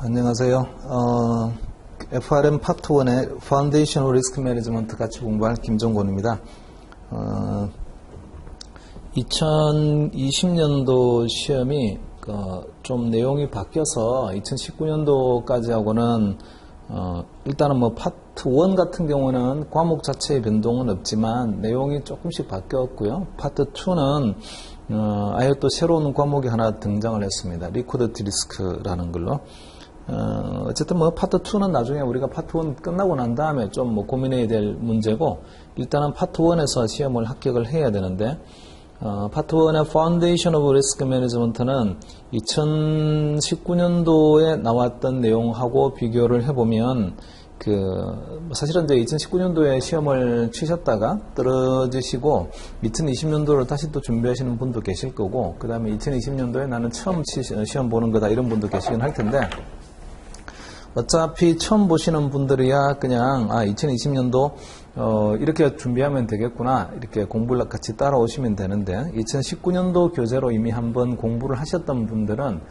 안녕하세요. FRM 파트 1의 Foundation of Risk Management 같이 공부할 김정곤입니다. 2020년도 시험이 좀 내용이 바뀌어서 2019년도까지 하고는 일단은 뭐 파트 1 같은 경우는 과목 자체의 변동은 없지만 내용이 조금씩 바뀌었고요. 파트 2는 아예 또 새로운 과목이 하나 등장을 했습니다. 리코더드 리스크라는 걸로. 어쨌든 뭐 파트 2는 나중에 우리가 파트 1 끝나고 난 다음에 좀 뭐 고민해야 될 문제고, 일단은 파트 1에서 시험을 합격을 해야 되는데, 파트 1의 Foundation of Risk Management는 2019년도에 나왔던 내용하고 비교를 해보면, 사실은 이제 2019년도에 시험을 치셨다가 떨어지시고 2020년도를 다시 또 준비하시는 분도 계실 거고, 그 다음에 2020년도에 나는 처음 시험 보는 거다 이런 분도 계시긴 할 텐데, 어차피 처음 보시는 분들이야 그냥 2020년도 이렇게 준비하면 되겠구나 이렇게 공부를 같이 따라오시면 되는데, 2019년도 교재로 이미 한번 공부를 하셨던 분들은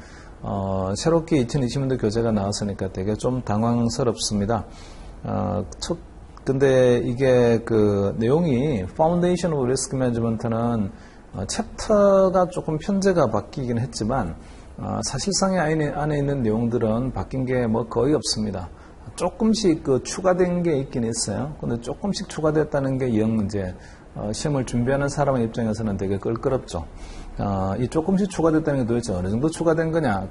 새롭게 2020년도 교재가 나왔으니까 되게 좀 당황스럽습니다. 근데 이게 내용이 Foundation of Risk Management는 챕터가 조금 편제가 바뀌긴 했지만 사실상의 안에 있는 내용들은 바뀐 게 뭐 거의 없습니다. 조금씩 추가된 게 있긴 있어요. 근데 조금씩 추가됐다는 게 이제 시험을 준비하는 사람의 입장에서는 되게 껄끄럽죠. 이 조금씩 추가됐다는 게 도대체 어느 정도 추가된 거냐?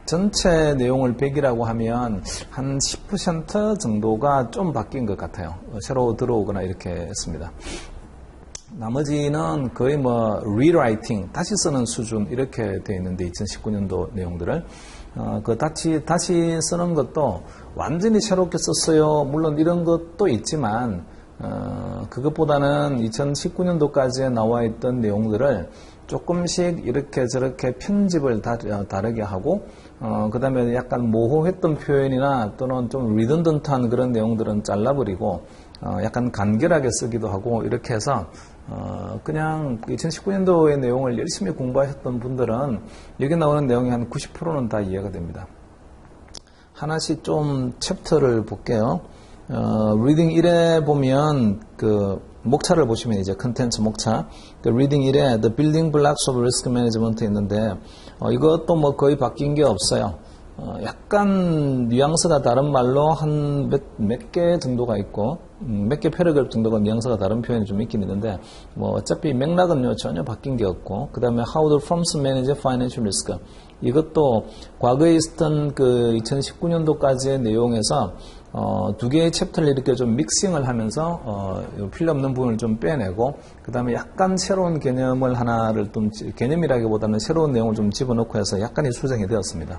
전체 내용을 100이라고 하면 한 10% 정도가 좀 바뀐 것 같아요. 새로 들어오거나 이렇게 했습니다. 나머지는 거의 뭐 rewriting, 다시 쓰는 수준 이렇게 되어 있는데, 2019년도 내용들을 다시 쓰는 것도 완전히 새롭게 썼어요. 물론 이런 것도 있지만 그것보다는 2019년도까지에 나와 있던 내용들을 조금씩 이렇게 저렇게 편집을 다르게 하고, 그 다음에 약간 모호했던 표현이나 또는 좀 리던던트한 그런 내용들은 잘라버리고 약간 간결하게 쓰기도 하고, 이렇게 해서 그냥 2019년도의 내용을 열심히 공부하셨던 분들은 여기 나오는 내용이 한 90%는 다 이해가 됩니다. 하나씩 좀 챕터를 볼게요. 리딩 1에 보면 목차를 보시면 이제 컨텐츠 목차, 리딩 1에 The Building Blocks of Risk Management 있는데, 이것도 뭐 거의 바뀐 게 없어요. 약간 뉘앙스가 다른 말로 한 몇 개 정도가 있고, 몇 개 패러그래프 정도가 뉘앙스가 다른 표현이 좀 있긴 있는데, 뭐 어차피 맥락은 전혀 바뀐 게 없고, 그 다음에 How the Firms Manage Financial Risk, 이것도 과거에 있었던 2019년도까지의 내용에서 두 개의 챕터를 이렇게 좀 믹싱을 하면서 필요 없는 부분을 좀 빼내고, 그 다음에 약간 새로운 개념을 하나를 좀, 개념이라기보다는 새로운 내용을 좀 집어넣고 해서 약간의 수정이 되었습니다.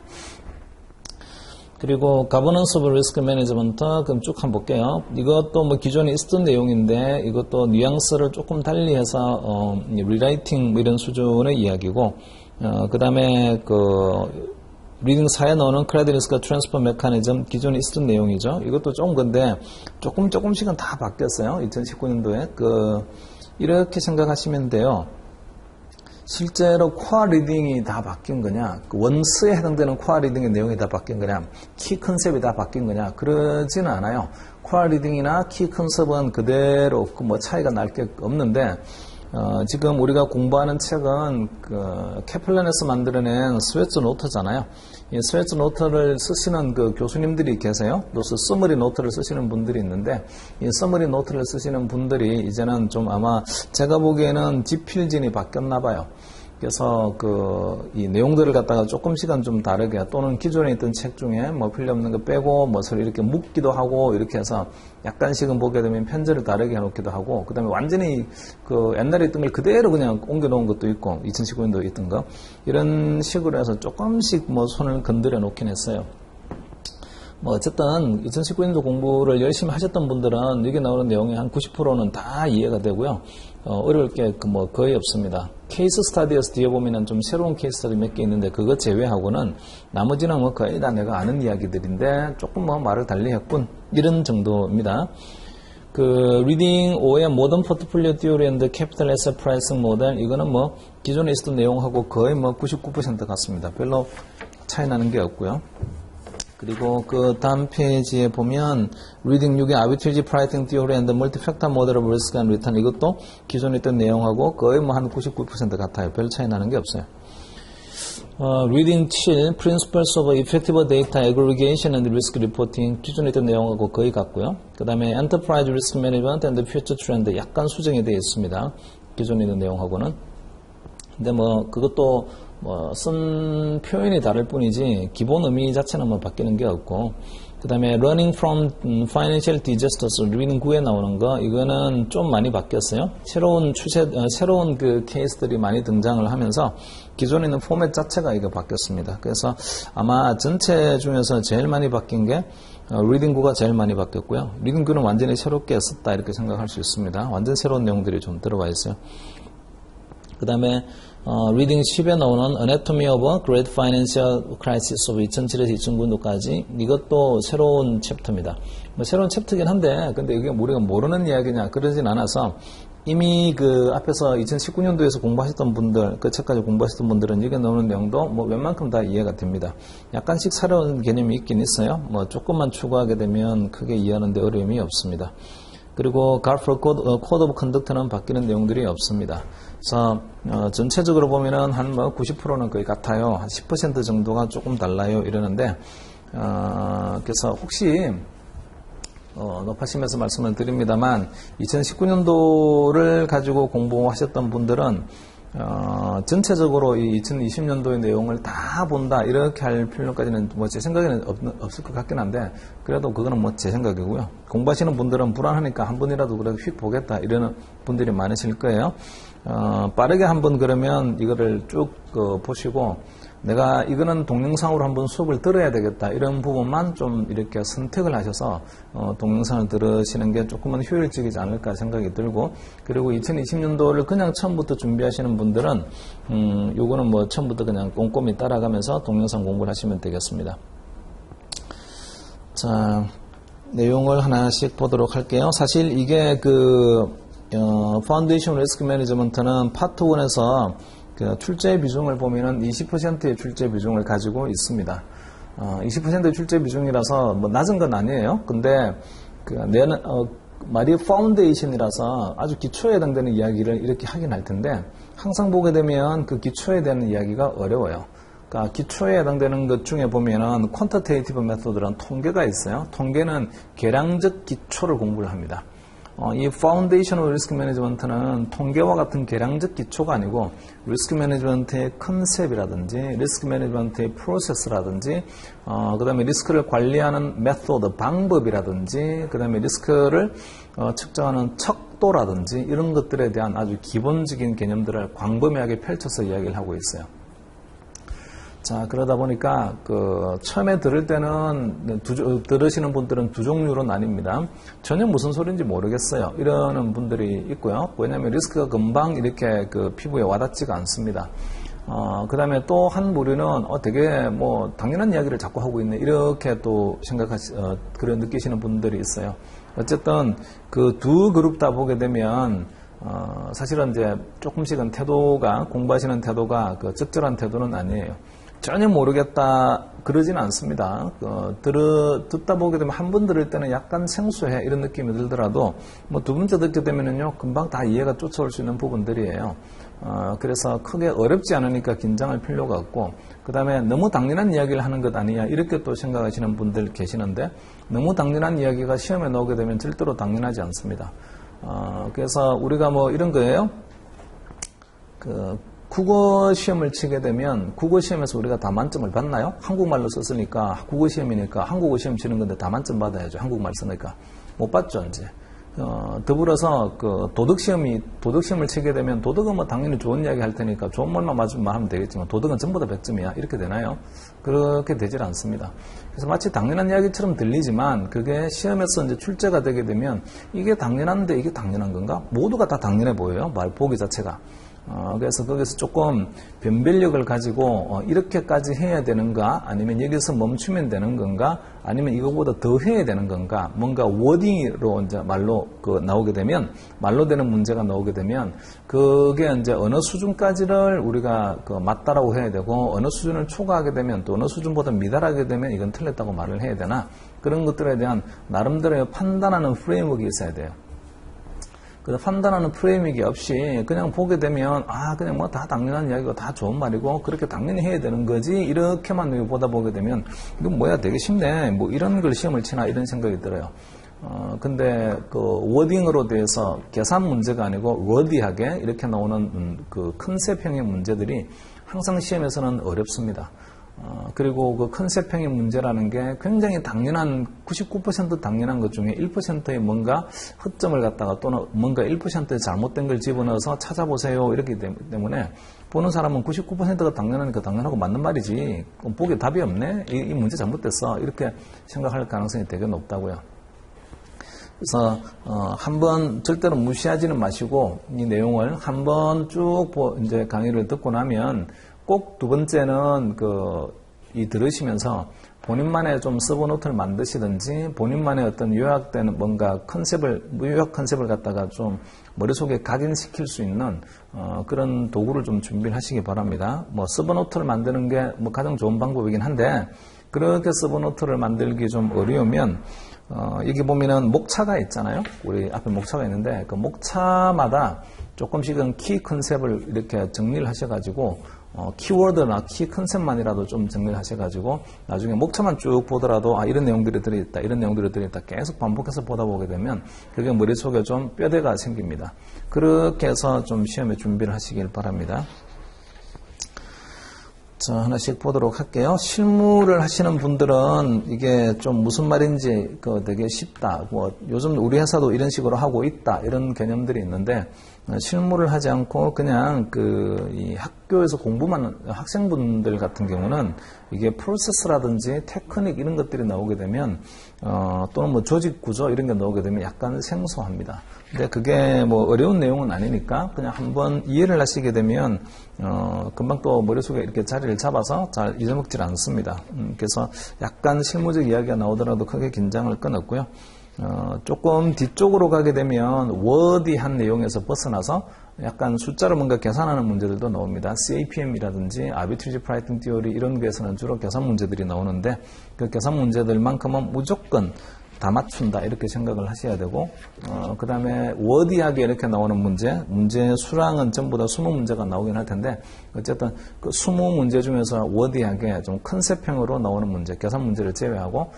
그리고 Governance of Risk Management, 그럼 쭉 한번 볼게요. 이것도 뭐 기존에 있었던 내용인데, 이것도 뉘앙스를 조금 달리해서 리라이팅 이런 수준의 이야기고, 그 다음에 리딩 4에 나오는 Credit Risk Transfer Mechanism, 기존에 있었던 내용이죠. 이것도 좀 근데 조금씩은 다 바뀌었어요. 2019년도에. 이렇게 생각하시면 돼요. 실제로 코어 리딩이 다 바뀐 거냐, 원스에 해당되는 코어 리딩의 내용이 다 바뀐 거냐, 키 컨셉이 다 바뀐 거냐, 그러지는 않아요. 코어 리딩이나 키 컨셉은 그대로 뭐 차이가 날 게 없는데, 지금 우리가 공부하는 책은 캐플란에서 만들어낸 스웨트 노트잖아요. 이 스웨트 노트를 쓰시는 교수님들이 계세요. 또 서머리 노트를 쓰시는 분들이 있는데, 이 서머리 노트를 쓰시는 분들이 이제는 좀 아마 제가 보기에는 지필진이 바뀌었나 봐요. 그래서 이 내용들을 갖다가 조금씩은 좀 다르게, 또는 기존에 있던 책 중에 뭐 필요 없는 거 빼고 뭐 서로 이렇게 묶기도 하고, 이렇게 해서 약간씩은 보게 되면 편제를 다르게 해놓기도 하고, 그 다음에 완전히 옛날에 있던 걸 그대로 그냥 옮겨놓은 것도 있고, 2019년도에 있던 거, 이런 식으로 해서 조금씩 뭐 손을 건드려 놓긴 했어요. 뭐 어쨌든 2019년도 공부를 열심히 하셨던 분들은 여기 나오는 내용이 한 90%는 다 이해가 되고요. 어려울 게 뭐 거의 없습니다. 케이스 스터디에서 뒤에 보면은 좀 새로운 케이스 스터디 몇 개 있는데, 그거 제외하고는 나머지는 뭐 거의 다 내가 아는 이야기들인데 조금 뭐 말을 달리 했군, 이런 정도입니다. 리딩 5의 Modern Portfolio Theory and Capital Asset Pricing Model, 이거는 뭐 기존에 있었던 내용하고 거의 뭐 99% 같습니다. 별로 차이 나는 게 없고요. 그리고 그 다음 페이지에 보면 reading 6의 arbitrage pricing theory and the multi-factor model of risk and return 이것도 기존에 있던 내용하고 거의 뭐 한 99% 같아요. 별 차이 나는 게 없어요. reading 7 principles of effective data aggregation and risk reporting 기존에 있던 내용하고 거의 같고요. 그 다음에 enterprise risk management and the future trend 약간 수정이 되어 있습니다. 기존에 있는 내용하고는. 근데 뭐 그것도 뭐 쓴 표현이 다를 뿐이지 기본 의미 자체는 뭐 바뀌는 게 없고, 그 다음에 running from financial disasters reading 9에 나오는 거 이거는 좀 많이 바뀌었어요. 새로운 그 케이스들이 많이 등장을 하면서 기존에 있는 포맷 자체가 이거 바뀌었습니다. 그래서 아마 전체 중에서 제일 많이 바뀐 게 리딩 9가 제일 많이 바뀌었고요. 리딩 9는 완전히 새롭게 썼다 이렇게 생각할 수 있습니다. 완전 새로운 내용들이 좀 들어와 있어요. 그 다음에 리딩 10에 나오는 Anatomy of a Great Financial Crisis of 2007에서 2009년도까지 이것도 새로운 챕터입니다. 뭐 새로운 챕터긴 한데 근데 이게 우리가 모르는 이야기냐 그러진 않아서 이미 그 앞에서 2019년도에서 공부하셨던 분들, 그 책까지 공부하셨던 분들은 여기 나오는 내용도 뭐 웬만큼 다 이해가 됩니다. 약간씩 새로운 개념이 있긴 있어요. 뭐 조금만 추가하게 되면 크게 이해하는데 어려움이 없습니다. 그리고 Garfor Code of Conduct는 바뀌는 내용들이 없습니다. 그래서 전체적으로 보면은 한 뭐 90%는 거의 같아요. 한 10% 정도가 조금 달라요. 이러는데 그래서 혹시 높아심에서 말씀을 드립니다만 2019년도를 가지고 공부하셨던 분들은 전체적으로 이 2020년도의 내용을 다 본다 이렇게 할 필요까지는 뭐 제 생각에는 없을 것 같긴 한데 그래도 그거는 뭐 제 생각이고요. 공부하시는 분들은 불안하니까 한 번이라도 그래도 휙 보겠다 이러는 분들이 많으실 거예요. 빠르게 한번 그러면 이거를 쭉 보시고 내가 이거는 동영상으로 한번 수업을 들어야 되겠다 이런 부분만 좀 이렇게 선택을 하셔서 동영상을 들으시는 게 조금은 효율적이지 않을까 생각이 들고, 그리고 2020년도를 그냥 처음부터 준비하시는 분들은 요거는 뭐 처음부터 그냥 꼼꼼히 따라가면서 동영상 공부를 하시면 되겠습니다. 자, 내용을 하나씩 보도록 할게요. 사실 이게 파운데이션 리스크 매니지먼트는 파트 1에서 그 출제 비중을 보면은 20%의 출제 비중을 가지고 있습니다. 20%의 출제 비중이라서 뭐 낮은 건 아니에요. 근데 말이 파운데이션이라서 아주 기초에 해당되는 이야기를 이렇게 하긴 할 텐데 항상 보게 되면 그 기초에 대한 이야기가 어려워요. 그러니까 기초에 해당되는 것 중에 보면은 퀀터테이티브 메소드라는 통계가 있어요. 통계는 계량적 기초를 공부를 합니다. 이 파운데이션 리스크 매니지먼트는 통계와 같은 계량적 기초가 아니고 리스크 매니지먼트의 컨셉이라든지 리스크 매니지먼트의 프로세스라든지 그 다음에 리스크를 관리하는 메소드, 방법이라든지 그 다음에 리스크를 측정하는 척도라든지 이런 것들에 대한 아주 기본적인 개념들을 광범위하게 펼쳐서 이야기를 하고 있어요. 자, 그러다 보니까 처음에 들을 때는 들으시는 분들은 두 종류로 나뉩니다. 전혀 무슨 소리인지 모르겠어요. 이러는 분들이 있고요. 왜냐하면 리스크가 금방 이렇게 피부에 와닿지가 않습니다. 그 다음에 또 한 부류는 되게 뭐 당연한 이야기를 자꾸 하고 있네 이렇게 또 그런 느끼시는 분들이 있어요. 어쨌든 그 두 그룹 다 보게 되면 사실은 이제 조금씩은 공부하시는 태도가 적절한 태도는 아니에요. 전혀 모르겠다 그러진 않습니다. 듣다 보게 되면 한 번 들을 때는 약간 생소해 이런 느낌이 들더라도 뭐 두 번째 듣게 되면은요 금방 다 이해가 쫓아올 수 있는 부분들이에요. 그래서 크게 어렵지 않으니까 긴장할 필요가 없고, 그 다음에 너무 당연한 이야기를 하는 것 아니냐 이렇게 또 생각하시는 분들 계시는데 너무 당연한 이야기가 시험에 나오게 되면 절대로 당연하지 않습니다. 그래서 우리가 뭐 이런 거예요. 국어 시험을 치게 되면 국어 시험에서 우리가 다 만점을 받나요? 한국말로 썼으니까 국어 시험이니까 한국어 시험 치는 건데 다 만점 받아야죠. 한국말 쓰니까 못 받죠 이제. 더불어서 도덕 시험을 치게 되면 도덕은 뭐 당연히 좋은 이야기 할 테니까 좋은 말만 맞으면 하면 되겠지만 도덕은 전부 다 100점이야 이렇게 되나요? 그렇게 되질 않습니다. 그래서 마치 당연한 이야기처럼 들리지만 그게 시험에서 이제 출제가 되게 되면 이게 당연한데 이게 당연한 건가? 모두가 다 당연해 보여요. 말 보기 자체가. 그래서 거기서 조금 변별력을 가지고 이렇게까지 해야 되는가, 아니면 여기서 멈추면 되는 건가, 아니면 이거보다 더 해야 되는 건가, 뭔가 워딩으로 이제 말로 나오게 되면, 말로 되는 문제가 나오게 되면, 그게 이제 어느 수준까지를 우리가 맞다라고 해야 되고, 어느 수준을 초과하게 되면, 또 어느 수준보다 미달하게 되면 이건 틀렸다고 말을 해야 되나, 그런 것들에 대한 나름대로의 판단하는 프레임워크가 있어야 돼요. 판단하는 프레임이 없이 그냥 보게 되면 그냥 뭐 다 당연한 이야기고 다 좋은 말이고 그렇게 당연히 해야 되는 거지 이렇게만 보다 보게 되면 이건 뭐야 되게 쉽네 뭐 이런 걸 시험을 치나 이런 생각이 들어요. 근데 워딩으로 대해서 계산 문제가 아니고 워디하게 이렇게 나오는 컨셉형의 문제들이 항상 시험에서는 어렵습니다. 그리고 컨셉형의 문제라는 게 굉장히 당연한 99% 당연한 것 중에 1%의 뭔가 허점을 갖다가 또는 뭔가 1%의 잘못된 걸 집어넣어서 찾아보세요 이렇기 때문에 보는 사람은 99%가 당연하니까 당연하고 맞는 말이지 보기에 답이 없네 이 문제 잘못됐어 이렇게 생각할 가능성이 되게 높다고요. 그래서 한번 절대로 무시하지는 마시고 이 내용을 한번 쭉 이제 강의를 듣고 나면 꼭 두 번째는 들으시면서 본인만의 좀 서브노트를 만드시든지 본인만의 어떤 요약되는 뭔가 요약 컨셉을 갖다가 좀 머릿속에 각인시킬 수 있는 그런 도구를 좀 준비를 하시기 바랍니다. 뭐 서브노트를 만드는 게 뭐 가장 좋은 방법이긴 한데 그렇게 서브노트를 만들기 좀 어려우면 여기 보면은 목차가 있잖아요. 우리 앞에 목차가 있는데 그 목차마다 조금씩은 키 컨셉을 이렇게 정리를 하셔가지고 키워드나 키 컨셉만이라도 좀 정리를 하셔가지고 나중에 목차만 쭉 보더라도 이런 내용들이 들어있다 이런 내용들이 들어있다 계속 반복해서 보다 보게 되면 그게 머릿속에 좀 뼈대가 생깁니다. 그렇게 해서 좀 시험에 준비를 하시길 바랍니다. 자, 하나씩 보도록 할게요. 실무를 하시는 분들은 이게 좀 무슨 말인지 되게 쉽다. 뭐 요즘 우리 회사도 이런 식으로 하고 있다. 이런 개념들이 있는데 실무를 하지 않고 그냥 이 학교에서 공부만 하는 학생분들 같은 경우는 이게 프로세스라든지 테크닉 이런 것들이 나오게 되면 또는 뭐 조직 구조 이런 게 나오게 되면 약간 생소합니다. 근데 그게 뭐 어려운 내용은 아니니까 그냥 한번 이해를 하시게 되면 금방 또 머릿속에 이렇게 자리를 잡아서 잘 잊어먹질 않습니다. 그래서 약간 실무적 이야기가 나오더라도 크게 긴장을 끊었고요. 조금 뒤쪽으로 가게 되면 워디한 내용에서 벗어나서 약간 숫자로 뭔가 계산하는 문제들도 나옵니다. CAPM이라든지 Arbitrage Pricing Theory 이런 거에서는 주로 계산 문제들이 나오는데 그 계산 문제들만큼은 무조건 다 맞춘다 이렇게 생각을 하셔야 되고 그 다음에 워디하게 이렇게 나오는 문제 수량은 전부 다 20문제가 나오긴 할 텐데 어쨌든 그 20문제 중에서 워디하게 좀 컨셉형으로 나오는 문제 계산 문제를 제외하고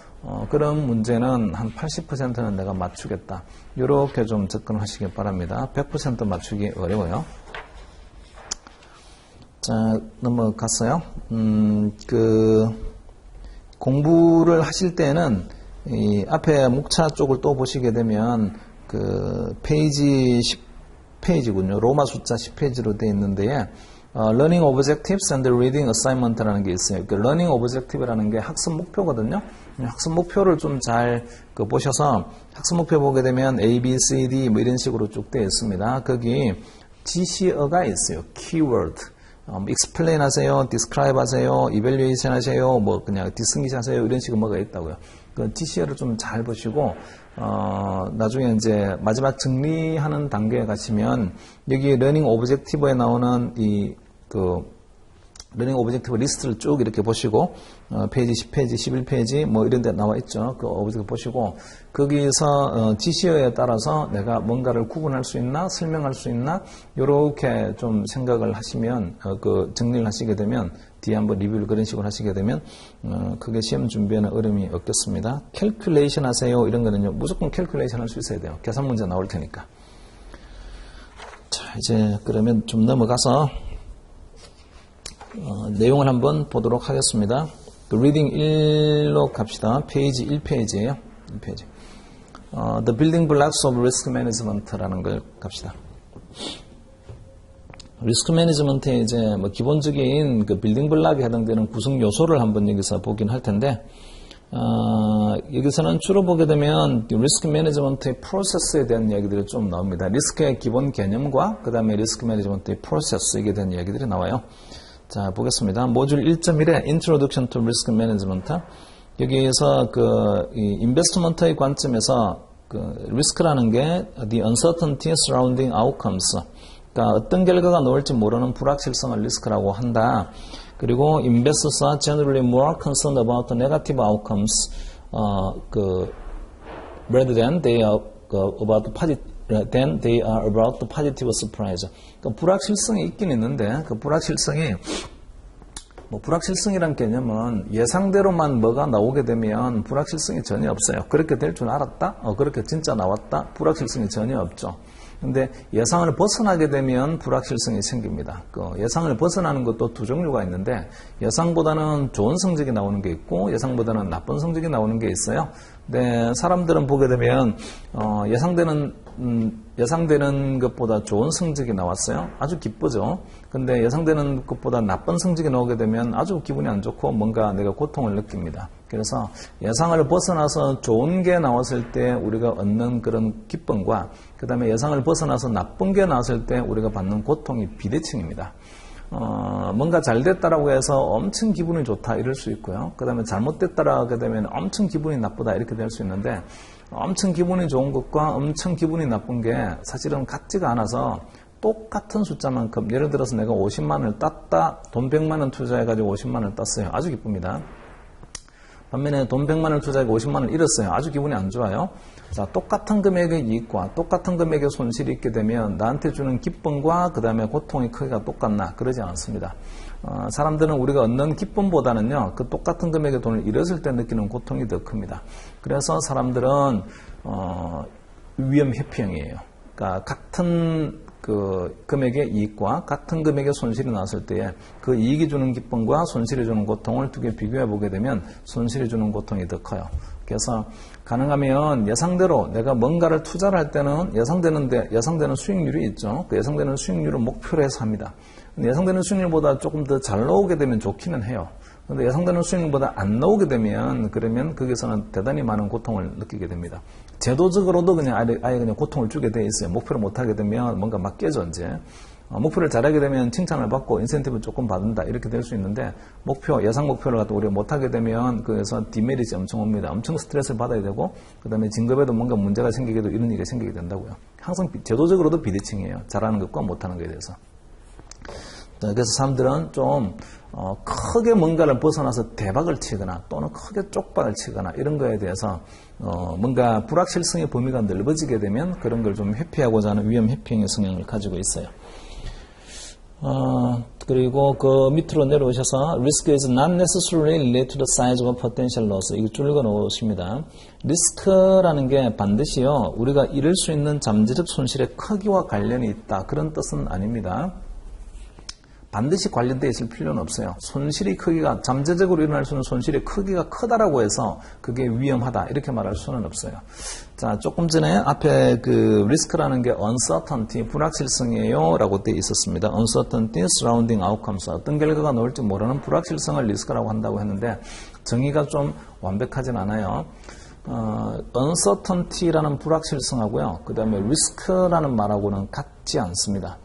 그런 문제는 한 80%는 내가 맞추겠다 이렇게 좀 접근하시기 바랍니다. 100% 맞추기 어려워요. 자, 넘어갔어요. 공부를 하실 때는 이 앞에 목차 쪽을 또 보시게 되면 페이지 10페이지군요. 로마 숫자 10페이지로 되어 있는데 Learning Objectives and Reading Assignment라는 게 있어요. Learning Objective라는 게 학습 목표거든요. 학습 목표를 좀 잘 보셔서 학습 목표 보게 되면 A, B, C, D 뭐 이런 식으로 쭉 되어 있습니다. 거기 지시어가 있어요. Keyword. explain 하세요, describe 하세요, evaluation 하세요, 뭐 그냥 distinguish 하세요 이런 식으로 뭐가 있다고요. 그 지시어를 좀 잘 보시고 나중에 이제 마지막 정리하는 단계에 가시면 여기 러닝 오브젝티브에 나오는 러닝 오브젝티브 리스트를 쭉 이렇게 보시고 페이지 10페이지, 11페이지 뭐 이런 데 나와 있죠. 그 오브젝티브 보시고 거기서 지시어에 따라서 내가 뭔가를 구분할 수 있나 설명할 수 있나 이렇게 좀 생각을 하시면 정리를 하시게 되면 뒤에 한번 리뷰를 그런 식으로 하시게 되면 그게 시험 준비에는 어려움이 없겠습니다. 캘큘레이션 하세요 이런 거는요 무조건 캘큘레이션 할 수 있어야 돼요. 계산 문제 나올 테니까. 자, 이제 그러면 좀 넘어가서 내용을 한번 보도록 하겠습니다. 리딩 1로 갑시다. 페이지 1페이지예요. 1페이지. The Building Blocks of Risk Management라는 걸 갑시다. 리스크 매니지먼트의 이제 뭐 기본적인 그 빌딩 블락에 해당되는 구성 요소를 한번 여기서 보긴 할 텐데 여기서는 주로 보게 되면 리스크 매니지먼트의 프로세스에 대한 이야기들이 좀 나옵니다. 리스크의 기본 개념과 그 다음에 리스크 매니지먼트의 프로세스에 대한 이야기들이 나와요. 자, 보겠습니다. 모듈 1.1의 Introduction to Risk Management. 여기에서 이 인베스트먼트의 관점에서 리스크라는 게 the uncertainty surrounding outcomes. 그러니까 어떤 결과가 나올지 모르는 불확실성을 리스크라고 한다. 그리고 investors are generally more concerned about the negative outcomes rather than they are about the positive surprise. 그러니까 불확실성이 있긴 있는데 그 불확실성이 불확실성이란 개념은 예상대로만 뭐가 나오게 되면 불확실성이 전혀 없어요. 그렇게 될 줄 알았다? 그렇게 진짜 나왔다? 불확실성이 전혀 없죠. 근데 예상을 벗어나게 되면 불확실성이 생깁니다. 예상을 벗어나는 것도 두 종류가 있는데 예상보다는 좋은 성적이 나오는 게 있고 예상보다는 나쁜 성적이 나오는 게 있어요. 근데 사람들은 보게 되면 예상되는 것보다 좋은 성적이 나왔어요. 아주 기쁘죠. 근데 예상되는 것보다 나쁜 성적이 나오게 되면 아주 기분이 안 좋고 뭔가 내가 고통을 느낍니다. 그래서 예상을 벗어나서 좋은 게 나왔을 때 우리가 얻는 그런 기쁨과 그 다음에 예상을 벗어나서 나쁜 게 나왔을 때 우리가 받는 고통이 비대칭입니다. 뭔가 잘 됐다라고 해서 엄청 기분이 좋다 이럴 수 있고요. 그 다음에 잘못됐다라고 하게 되면 엄청 기분이 나쁘다 이렇게 될 수 있는데 엄청 기분이 좋은 것과 엄청 기분이 나쁜 게 사실은 같지가 않아서 똑같은 숫자만큼 예를 들어서 내가 50만 원을 땄다. 돈 100만 원 투자해가지고 50만 원을 땄어요. 아주 기쁩니다. 반면에 돈 100만 원을 투자하고 50만 원을 잃었어요. 아주 기분이 안 좋아요. 자, 똑같은 금액의 이익과 똑같은 금액의 손실이 있게 되면 나한테 주는 기쁨과 그 다음에 고통의 크기가 똑같나? 그러지 않습니다. 사람들은 우리가 얻는 기쁨보다는요, 그 똑같은 금액의 돈을 잃었을 때 느끼는 고통이 더 큽니다. 그래서 사람들은 위험 회피형이에요. 그러니까 같은 금액의 이익과 같은 금액의 손실이 나왔을 때에 그 이익이 주는 기쁨과 손실이 주는 고통을 두 개 비교해 보게 되면 손실이 주는 고통이 더 커요. 그래서 가능하면 예상대로 내가 뭔가를 투자를 할 때는 예상되는 수익률이 있죠. 그 예상되는 수익률을 목표로 해서 합니다. 예상되는 수익률보다 조금 더 잘 나오게 되면 좋기는 해요. 그런데 예상되는 수익률보다 안 나오게 되면 그러면 거기서는 대단히 많은 고통을 느끼게 됩니다. 제도적으로도 그냥 아예 그냥 고통을 주게 돼 있어요. 목표를 못 하게 되면 뭔가 막 깨져 이제. 목표를 잘하게 되면 칭찬을 받고 인센티브를 조금 받는다 이렇게 될 수 있는데 예상 목표를 갖다 우리가 못 하게 되면 그래서 디메리트이 엄청 옵니다. 엄청 스트레스를 받아야 되고 그 다음에 진급에도 뭔가 문제가 생기게 되고 이런 일이 생기게 된다고요. 항상 제도적으로도 비대칭이에요. 잘하는 것과 못하는 것에 대해서. 그래서 사람들은 좀 크게 뭔가를 벗어나서 대박을 치거나 또는 크게 쪽박을 치거나 이런 거에 대해서 뭔가 불확실성의 범위가 넓어지게 되면 그런 걸 좀 회피하고자 하는 위험 회피형의 성향을 가지고 있어요. 그리고 그 밑으로 내려오셔서 Risk is not necessarily related to the size of a potential loss. 이거 줄 읽어 놓으십니다. 리스크라는 게 반드시요 우리가 잃을 수 있는 잠재적 손실의 크기와 관련이 있다. 그런 뜻은 아닙니다. 반드시 관련되어 있을 필요는 없어요. 손실의 크기가 잠재적으로 일어날 수 있는 손실의 크기가 크다라고 해서 그게 위험하다 이렇게 말할 수는 없어요. 자, 조금 전에 앞에 그 리스크라는 게 uncertainty, 불확실성이에요 라고 되어 있었습니다. uncertainty surrounding outcomes, 어떤 결과가 나올지 모르는 불확실성을 리스크라고 한다고 했는데 정의가 좀 완벽하진 않아요. uncertainty라는 불확실성하고요. 그 다음에 risk라는 말하고는 같지 않습니다.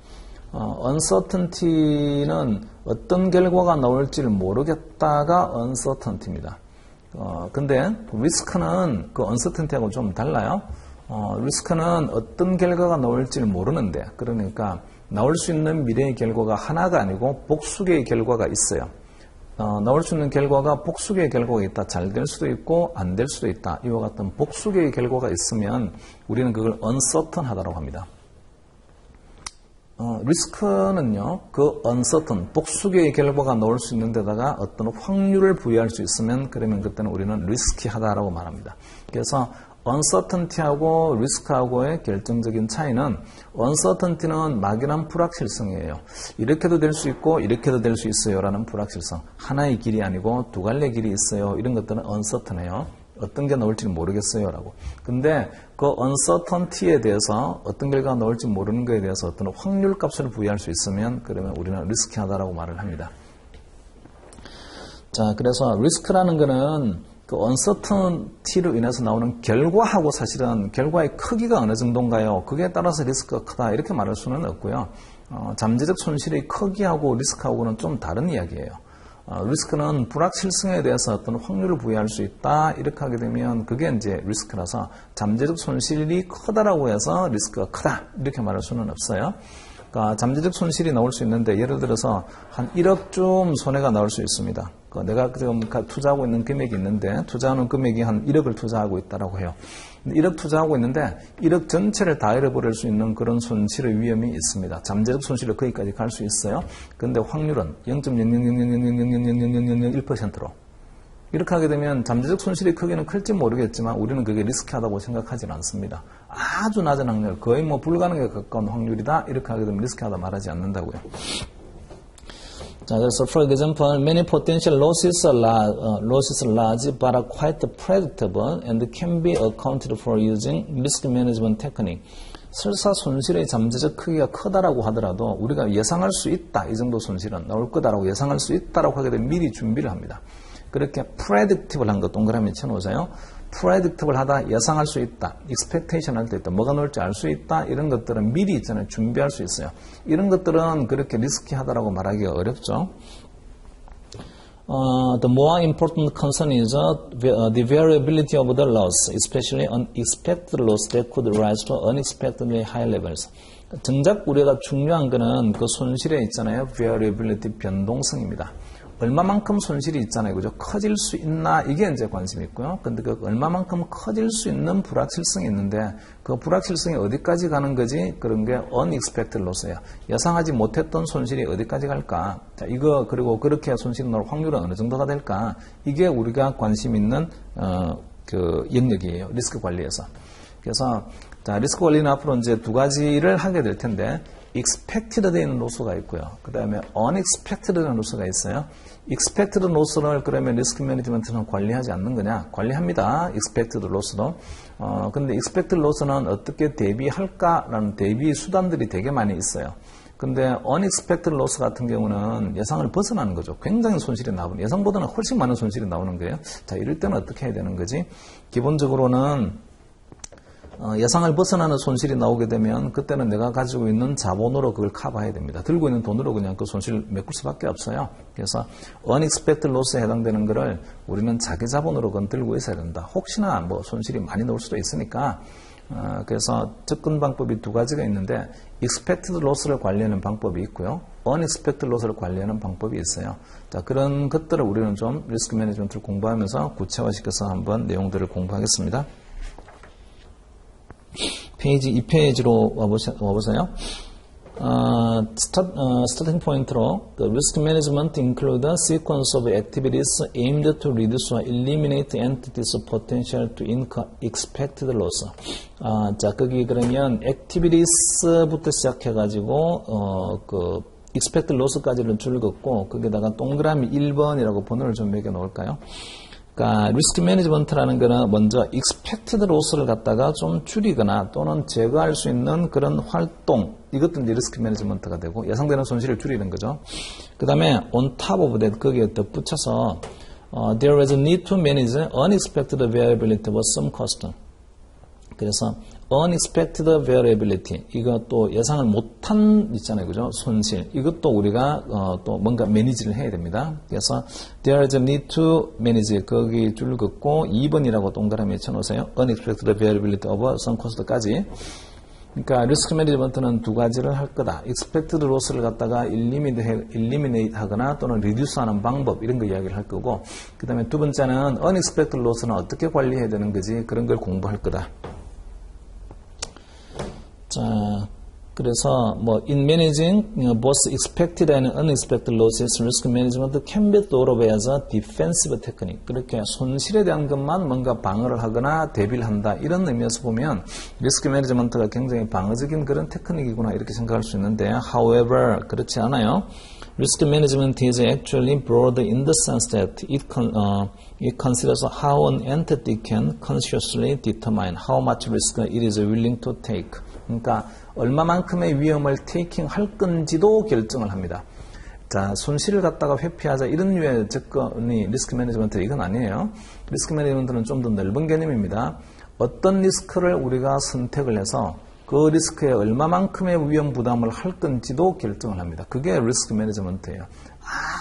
uncertainty는 어떤 결과가 나올지를 모르겠다가 uncertainty입니다. 근데 risk는 그 uncertainty하고 좀 달라요. risk는 어떤 결과가 나올지를 모르는데, 그러니까 나올 수 있는 미래의 결과가 하나가 아니고 복수개의 결과가 있어요. 나올 수 있는 결과가 복수개의 결과가 있다. 잘 될 수도 있고 안 될 수도 있다. 이와 같은 복수개의 결과가 있으면 우리는 그걸 uncertain하다고 합니다. 리스크는요, 그 uncertain, 복수개의 결과가 나올 수 있는 데다가 어떤 확률을 부여할 수 있으면 그러면 그때는 우리는 리스키하다라고 말합니다. 그래서 uncertainty하고 risk하고의 결정적인 차이는 uncertainty는 막연한 불확실성이에요. 이렇게도 될 수 있고 이렇게도 될 수 있어요 라는 불확실성. 하나의 길이 아니고 두 갈래의 길이 있어요. 이런 것들은 uncertain해요. 어떤 게 나올지 모르겠어요 라고. 근데 그 uncertainty에 대해서 어떤 결과가 나올지 모르는 것에 대해서 어떤 확률 값을 부여할 수 있으면 그러면 우리는 리스키하다라고 말을 합니다. 자, 그래서 리스크라는 거는 그 uncertainty로 인해서 나오는 결과하고 사실은 결과의 크기가 어느 정도인가요? 그게 따라서 리스크가 크다 이렇게 말할 수는 없고요. 잠재적 손실의 크기하고 리스크하고는 좀 다른 이야기예요. 리스크는 불확실성에 대해서 어떤 확률을 부여할 수 있다 이렇게 하게 되면 그게 이제 리스크라서 잠재적 손실이 크다라고 해서 리스크가 크다 이렇게 말할 수는 없어요. 그러니까 잠재적 손실이 나올 수 있는데 예를 들어서 한 1억쯤 손해가 나올 수 있습니다. 내가 지금 투자하고 있는 금액이 있는데 투자하는 금액이 한 1억을 투자하고 있다라고 해요. 1억 투자하고 있는데 1억 전체를 다 잃어버릴 수 있는 그런 손실의 위험이 있습니다. 잠재적 손실이 거기까지 갈 수 있어요. 그런데 확률은 0.000000001%로 이렇게 하게 되면 잠재적 손실의 크기는 클지 모르겠지만 우리는 그게 리스키하다고 생각하지는 않습니다. 아주 낮은 확률, 거의 뭐 불가능에 가까운 확률이다 이렇게 하게 되면 리스키하다 말하지 않는다고요. 자, 그래서 for example, many potential losses are large but are quite predictable and can be accounted for using risk management technique. 설사 손실의 잠재적 크기가 크다라고 하더라도 우리가 예상할 수 있다. 이 정도 손실은 나올 거다라고 예상할 수 있다라고 하게 되면 미리 준비를 합니다. 그렇게 predictable 한 거 동그라미 쳐놓으세요. predictable 하다, 예상할 수 있다, expectation 할 때 있다, 뭐가 나올지 알 수 있다, 이런 것들은 미리 있잖아요. 준비할 수 있어요. 이런 것들은 그렇게 리스키하다라고 말하기가 어렵죠. The more important concern is the variability of the loss, especially unexpected loss that could rise to unexpectedly high levels. 정작 우리가 중요한 거는 그 손실에 있잖아요. variability, 변동성입니다. 얼마만큼 손실이 있잖아요. 그죠? 커질 수 있나? 이게 이제 관심이 있고요. 근데 그 얼마만큼 커질 수 있는 불확실성이 있는데 그 불확실성이 어디까지 가는 거지? 그런 게 unexpected loss예요. 예상하지 못했던 손실이 어디까지 갈까? 자, 이거 그리고 그렇게 손실이 나올 확률은 어느 정도가 될까? 이게 우리가 관심 있는 그 영역이에요. 리스크 관리에서. 그래서 자, 리스크 관리는 앞으로 이제 두 가지를 하게 될 텐데 expected 되는 로스가 있고요. 그 다음에 unexpected 되는 로스가 있어요. expected 로스를 그러면 리스크 매니지먼트는 관리하지 않는 거냐? 관리합니다. expected 로스도. 근데 expected 로스는 어떻게 대비할까라는 대비 수단들이 되게 많이 있어요. 근데 unexpected loss 같은 경우는 예상을 벗어나는 거죠. 굉장히 손실이 나오는, 예상보다는 훨씬 많은 손실이 나오는 거예요. 자, 이럴 때는 어떻게 해야 되는 거지? 기본적으로는 예상을 벗어나는 손실이 나오게 되면 그때는 내가 가지고 있는 자본으로 그걸 커버해야 됩니다. 들고 있는 돈으로 그냥 그 손실을 메꿀 수밖에 없어요. 그래서 unexpected loss에 해당되는 거를 우리는 자기 자본으로 그건 들고 있어야 된다. 혹시나 뭐 손실이 많이 나올 수도 있으니까 그래서 접근 방법이 두 가지가 있는데 expected loss를 관리하는 방법이 있고요. unexpected loss를 관리하는 방법이 있어요. 자, 그런 것들을 우리는 좀 리스크 매니지먼트를 공부하면서 구체화시켜서 한번 내용들을 공부하겠습니다. 페이지 2페이지로 와보세요. 스타팅 포인트로 the risk management include a sequence of activities aimed to reduce or eliminate entities potential to expected loss. 자, 거기 그러면 activities부터 시작해가지고 그 expected loss까지를 줄 긋고 거기다가 동그라미 1번이라고 번호를 좀 매겨 놓을까요? 그러니까 리스크 매니지먼트라는 거는 먼저 expected loss를 갖다가 좀 줄이거나 또는 제거할 수 있는 그런 활동, 이것도 이제 리스크 매니지먼트가 되고 예상되는 손실을 줄이는 거죠. 그 다음에 on top of that 거기에 덧붙여서 there is a need to manage unexpected variability of some cost. 그래서 unexpected variability, 이것도 예상을 못한 있잖아요, 그죠? 손실, 이것도 우리가 또 뭔가 매니지를 해야 됩니다. 그래서 there is a need to manage, 거기 줄 긋고 2번이라고 동그라미에 쳐놓으세요. unexpected variability of some cost까지. 그러니까 리스크 매니지먼트는 두 가지를 할 거다. expected loss를 갖다가 eliminate 하거나 또는 reduce 하는 방법, 이런 거 이야기를 할 거고, 그 다음에 두 번째는 unexpected loss는 어떻게 관리해야 되는 거지, 그런 걸 공부할 거다. 자, 그래서 뭐 in managing both expected and unexpected losses, risk management can be thought of as a defensive technique. 그렇게 손실에 대한 것만 뭔가 방어를 하거나 대비를 한다, 이런 의미에서 보면 리스크 매니지먼트가 굉장히 방어적인 그런 테크닉이구나 이렇게 생각할 수 있는데, however 그렇지 않아요. Risk management is actually broad in the sense that it considers how an entity can consciously determine how much risk it is willing to take. 그러니까 얼마만큼의 위험을 테이킹 할 건지도 결정을 합니다. 자, 손실을 갖다가 회피하자 이런 류의 접근이 리스크 매니지먼트 이건 아니에요. 리스크 매니지먼트는 좀 더 넓은 개념입니다. 어떤 리스크를 우리가 선택을 해서 그 리스크에 얼마만큼의 위험 부담을 할 건지도 결정을 합니다. 그게 리스크 매니지먼트예요.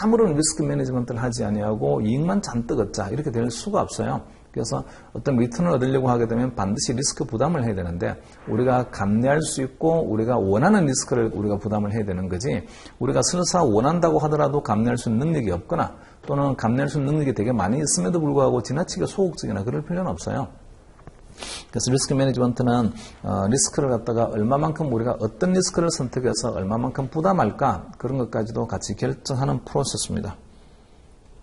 아무런 리스크 매니지먼트를 하지 아니하고 이익만 잔뜩 얻자 이렇게 될 수가 없어요. 그래서 어떤 리턴을 얻으려고 하게 되면 반드시 리스크 부담을 해야 되는데 우리가 감내할 수 있고 우리가 원하는 리스크를 우리가 부담을 해야 되는 거지 우리가 설사 원한다고 하더라도 감내할 수 있는 능력이 없거나 또는 감내할 수 있는 능력이 되게 많이 있음에도 불구하고 지나치게 소극적이나 그럴 필요는 없어요. 그래서 리스크 매니지먼트는 리스크를 갖다가 얼마만큼 우리가 어떤 리스크를 선택해서 얼마만큼 부담할까 그런 것까지도 같이 결정하는 프로세스입니다.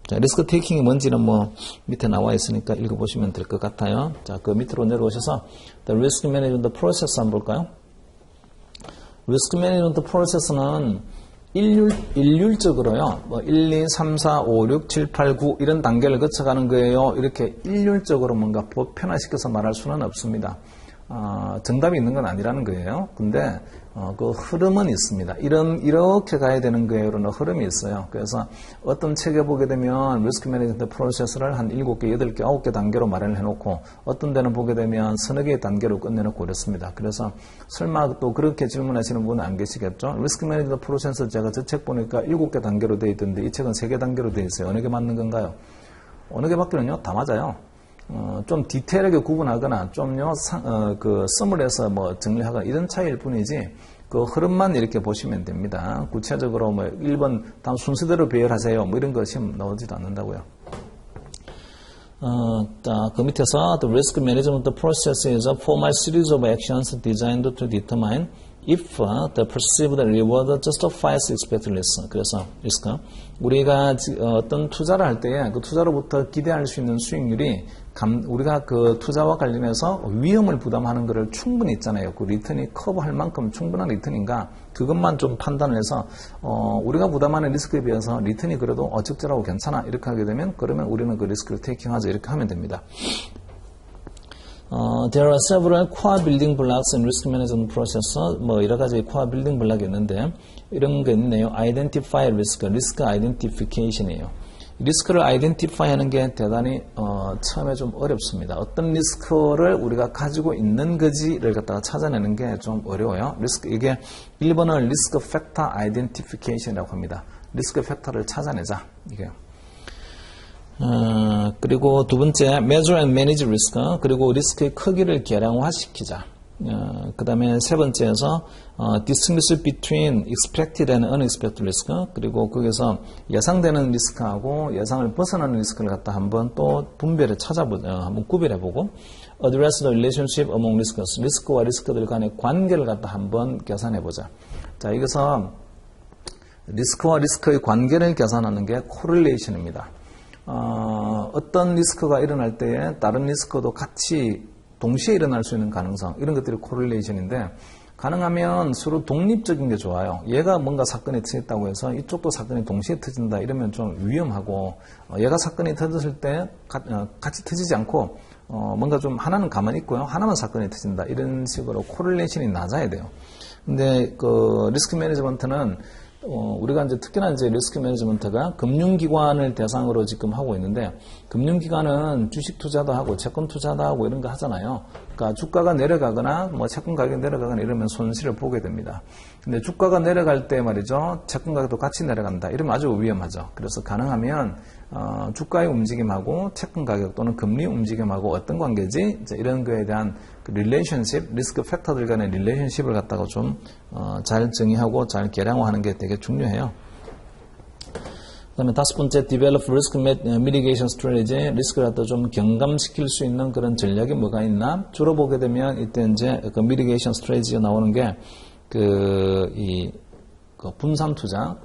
자, 리스크 테이킹이 뭔지는 뭐 밑에 나와 있으니까 읽어보시면 될 것 같아요. 자, 그 밑으로 내려오셔서 The Risk Management Process 한번 볼까요? 리스크 매니지먼트 프로세스는 일률적으로요. 뭐 1, 2, 3, 4, 5, 6, 7, 8, 9 이런 단계를 거쳐가는 거예요. 이렇게 일률적으로 뭔가 보편화시켜서 말할 수는 없습니다. 정답이 있는 건 아니라는 거예요. 근데 그 흐름은 있습니다. 이렇게 가야 되는 거예요라는 흐름이 있어요. 그래서 어떤 책에 보게 되면 리스크 매니지먼트 프로세스를 한 7개, 8개, 9개 단계로 마련을 해놓고 어떤 데는 보게 되면 서너 개의 단계로 끝내놓고 그렇습니다. 그래서 설마 또 그렇게 질문하시는 분은 안 계시겠죠? 리스크 매니지먼트 프로세스 제가 저 책 보니까 7개 단계로 되어 있던데 이 책은 3개 단계로 되어 있어요. 어느 게 맞는 건가요? 어느 게 맞기는요? 다 맞아요. 좀 디테일하게 구분하거나 좀요 그 서물에서 뭐 정리하거나 이런 차이일 뿐이지 그 흐름만 이렇게 보시면 됩니다. 구체적으로 뭐 1번 다음 순서대로 배열하세요 뭐 이런 거 시험 나오지도 않는다고요. 그 밑에서 The risk management process is a formal series of actions designed to determine if the perceived reward justifies expected risk. 그래서 리스크 우리가 어떤 투자를 할 때에 그 투자로부터 기대할 수 있는 수익률이 우리가 그 투자와 관련해서 위험을 부담하는 것을 충분히 있잖아요. 그 리턴이 커버할 만큼 충분한 리턴인가 그것만 좀 판단을 해서 우리가 부담하는 리스크에 비해서 리턴이 그래도 적절하고 괜찮아 이렇게 하게 되면 그러면 우리는 그 리스크를 테이킹하자 이렇게 하면 됩니다. There are several core building blocks in risk management process. 뭐 여러 가지 core building block이 있는데 이런 게 있네요. Identify risk, risk identification이에요. 리스크를 아이덴티파이 하는 게 대단히 처음에 좀 어렵습니다. 어떤 리스크를 우리가 가지고 있는 거지를 갖다가 찾아내는 게 좀 어려워요. 리스크 이게 1번은 리스크 팩터 아이덴티피케이션이라고 합니다. 리스크 팩터를 찾아내자 이게요. 그리고 두 번째 measure and manage risk 그리고 리스크의 크기를 계량화시키자. 그 다음에 세 번째에서 distinguish between expected and unexpected risk 그리고 거기서 예상되는 리스크하고 예상을 벗어나는 리스크를 갖다 한번 또 분별을 찾아보자 한번 구별해보고 address the relationship among risks 리스크와 리스크들 간의 관계를 갖다 한번 계산해보자. 자 여기서 리스크와 리스크의 관계를 계산하는 게 correlation입니다. 어떤 리스크가 일어날 때에 다른 리스크도 같이 동시에 일어날 수 있는 가능성 이런 것들이 코릴레이션인데 가능하면 서로 독립적인 게 좋아요. 얘가 뭔가 사건이 터졌다고 해서 이쪽도 사건이 동시에 터진다 이러면 좀 위험하고 얘가 사건이 터졌을 때 같이 터지지 않고 뭔가 좀 하나는 가만히 있고요. 하나만 사건이 터진다 이런 식으로 코릴레이션이 낮아야 돼요. 근데 그 리스크 매니지먼트는 우리가 이제 특히나 이제 리스크 매니지먼트가 금융기관을 대상으로 지금 하고 있는데 금융기관은 주식 투자도 하고 채권 투자도 하고 이런 거 하잖아요. 그러니까 주가가 내려가거나 뭐 채권 가격이 내려가거나 이러면 손실을 보게 됩니다. 근데 주가가 내려갈 때 말이죠. 채권 가격도 같이 내려간다. 이러면 아주 위험하죠. 그래서 가능하면 주가의 움직임하고 채권 가격 또는 금리 움직임하고 어떤 관계지? 이제 이런 거에 대한 그 릴레이션십, 리스크 팩터들 간의 릴레이션십을 갖다가 좀 잘 정의하고 잘 계량화하는 게 되게 중요해요. 그 다음에 다섯 번째, develop risk mitigation strategy. 리스크를 갖다 좀 경감시킬 수 있는 그런 전략이 뭐가 있나? 주로 보게 되면 이때 이제 그 mitigation strategy가 나오는 게 그 분산 투자,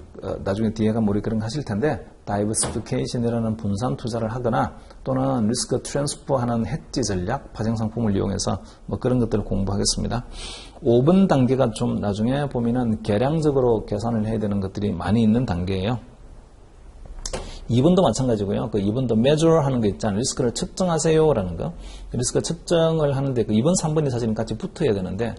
나중에 뒤에가 우리 그런 거 하실 텐데, 다이버시피케이션이라는 분산 투자를 하거나 또는 리스크 트랜스퍼 하는 해지 전략, 파생상품을 이용해서 뭐 그런 것들을 공부하겠습니다. 5번 단계가 좀 나중에 보면은 계량적으로 계산을 해야 되는 것들이 많이 있는 단계예요. 2번도 마찬가지고요. 그 2번도 measure 하는 거 있잖아요. 리스크를 측정하세요 라는 거. 리스크 측정을 하는데 그 2번, 3번이 사실은 같이 붙어야 되는데